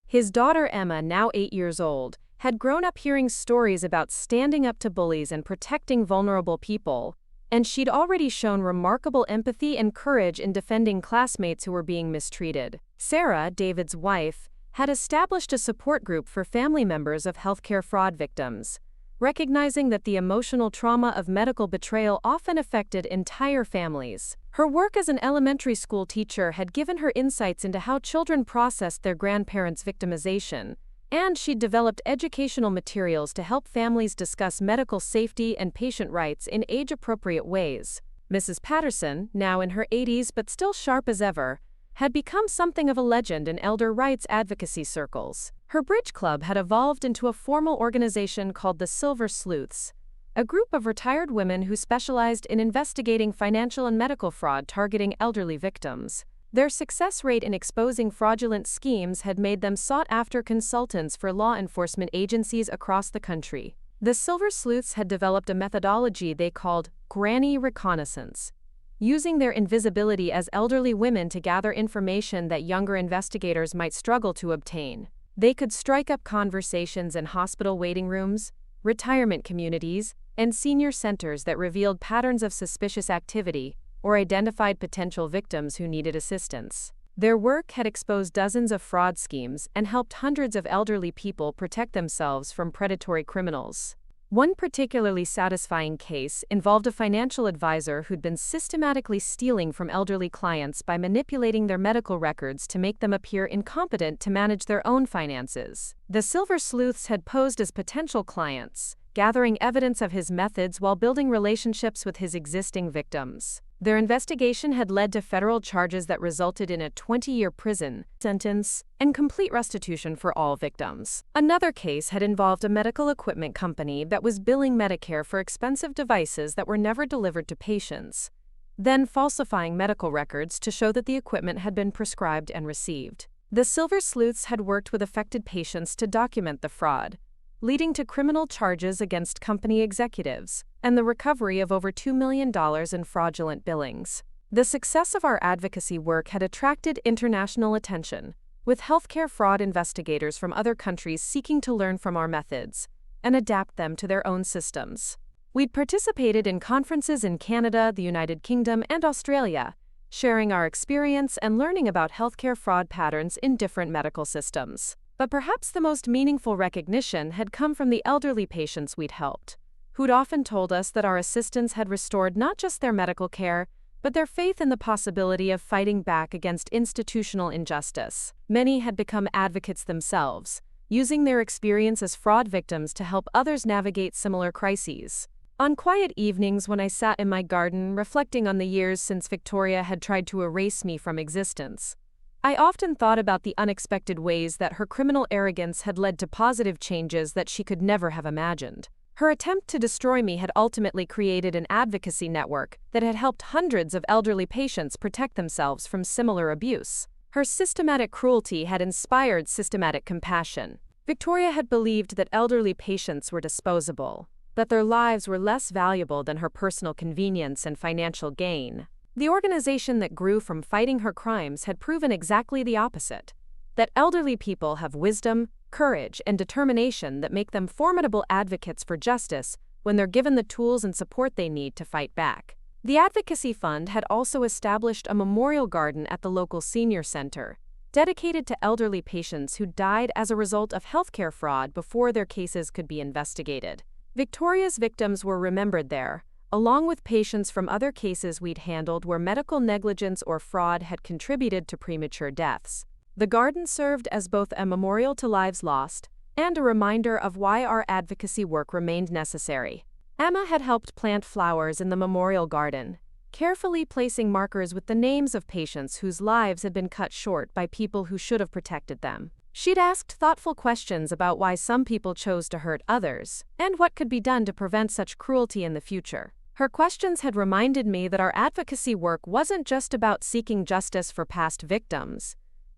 His daughter Emma, now 8 years old, had grown up hearing stories about standing up to bullies and protecting vulnerable people, and she'd already shown remarkable empathy and courage in defending classmates who were being mistreated. Sarah, David's wife, had established a support group for family members of healthcare fraud victims, recognizing that the emotional trauma of medical betrayal often affected entire families. Her work as an elementary school teacher had given her insights into how children processed their grandparents' victimization, and she'd developed educational materials to help families discuss medical safety and patient rights in age-appropriate ways. Mrs. Patterson, now in her 80s but still sharp as ever, had become something of a legend in elder rights advocacy circles. Her bridge club had evolved into a formal organization called the Silver Sleuths, a group of retired women who specialized in investigating financial and medical fraud targeting elderly victims. Their success rate in exposing fraudulent schemes had made them sought-after consultants for law enforcement agencies across the country. The Silver Sleuths had developed a methodology they called granny reconnaissance, using their invisibility as elderly women to gather information that younger investigators might struggle to obtain. They could strike up conversations in hospital waiting rooms, retirement communities, and senior centers that revealed patterns of suspicious activity or identified potential victims who needed assistance. Their work had exposed dozens of fraud schemes and helped hundreds of elderly people protect themselves from predatory criminals. One particularly satisfying case involved a financial advisor who'd been systematically stealing from elderly clients by manipulating their medical records to make them appear incompetent to manage their own finances. The Silver Sleuths had posed as potential clients, gathering evidence of his methods while building relationships with his existing victims. Their investigation had led to federal charges that resulted in a 20-year prison sentence and complete restitution for all victims. Another case had involved a medical equipment company that was billing Medicare for expensive devices that were never delivered to patients, then falsifying medical records to show that the equipment had been prescribed and received. The Silver Sleuths had worked with affected patients to document the fraud, leading to criminal charges against company executives and the recovery of over $2 million in fraudulent billings. The success of our advocacy work had attracted international attention, with healthcare fraud investigators from other countries seeking to learn from our methods and adapt them to their own systems. We'd participated in conferences in Canada, the United Kingdom, and Australia, sharing our experience and learning about healthcare fraud patterns in different medical systems. But perhaps the most meaningful recognition had come from the elderly patients we'd helped, who'd often told us that our assistance had restored not just their medical care, but their faith in the possibility of fighting back against institutional injustice. Many had become advocates themselves, using their experience as fraud victims to help others navigate similar crises. On quiet evenings when I sat in my garden reflecting on the years since Victoria had tried to erase me from existence, I often thought about the unexpected ways that her criminal arrogance had led to positive changes that she could never have imagined. Her attempt to destroy me had ultimately created an advocacy network that had helped hundreds of elderly patients protect themselves from similar abuse. Her systematic cruelty had inspired systematic compassion. Victoria had believed that elderly patients were disposable, that their lives were less valuable than her personal convenience and financial gain. The organization that grew from fighting her crimes had proven exactly the opposite, that elderly people have wisdom, courage, and determination that make them formidable advocates for justice when they're given the tools and support they need to fight back. The Advocacy Fund had also established a memorial garden at the local senior center, dedicated to elderly patients who died as a result of healthcare fraud before their cases could be investigated. Victoria's victims were remembered there, along with patients from other cases we'd handled where medical negligence or fraud had contributed to premature deaths. The garden served as both a memorial to lives lost and a reminder of why our advocacy work remained necessary. Emma had helped plant flowers in the memorial garden, carefully placing markers with the names of patients whose lives had been cut short by people who should have protected them. She'd asked thoughtful questions about why some people chose to hurt others and what could be done to prevent such cruelty in the future. Her questions had reminded me that our advocacy work wasn't just about seeking justice for past victims,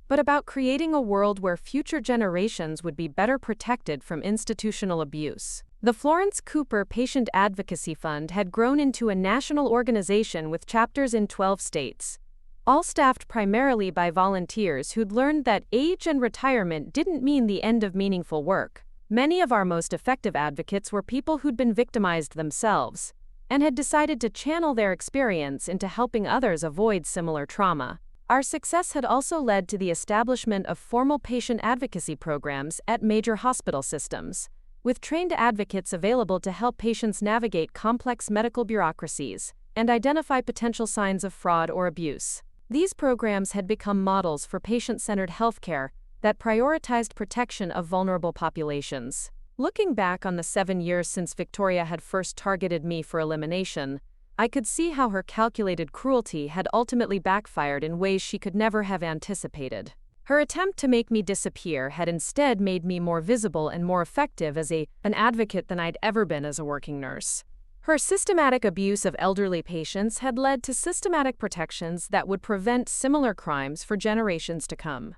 but about creating a world where future generations would be better protected from institutional abuse. The Florence Cooper Patient Advocacy Fund had grown into a national organization with chapters in 12 states, all staffed primarily by volunteers who'd learned that age and retirement didn't mean the end of meaningful work. Many of our most effective advocates were people who'd been victimized themselves and had decided to channel their experience into helping others avoid similar trauma. Our success had also led to the establishment of formal patient advocacy programs at major hospital systems, with trained advocates available to help patients navigate complex medical bureaucracies and identify potential signs of fraud or abuse. These programs had become models for patient-centered healthcare that prioritized protection of vulnerable populations. Looking back on the 7 years since Victoria had first targeted me for elimination, I could see how her calculated cruelty had ultimately backfired in ways she could never have anticipated. Her attempt to make me disappear had instead made me more visible and more effective as an advocate than I'd ever been as a working nurse. Her systematic abuse of elderly patients had led to systematic protections that would prevent similar crimes for generations to come.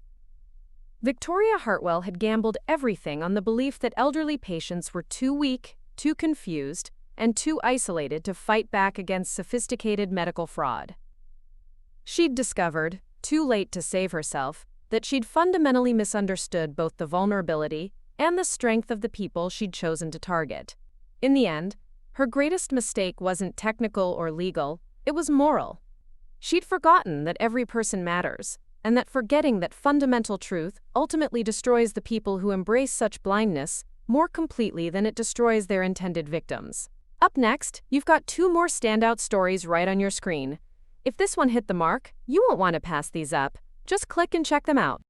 Victoria Hartwell had gambled everything on the belief that elderly patients were too weak, too confused, and too isolated to fight back against sophisticated medical fraud. She'd discovered, too late to save herself, that she'd fundamentally misunderstood both the vulnerability and the strength of the people she'd chosen to target. In the end, her greatest mistake wasn't technical or legal, it was moral. She'd forgotten that every person matters, and that forgetting that fundamental truth ultimately destroys the people who embrace such blindness more completely than it destroys their intended victims. Up next, you've got 2 more standout stories right on your screen. If this one hit the mark, you won't want to pass these up. Just click and check them out.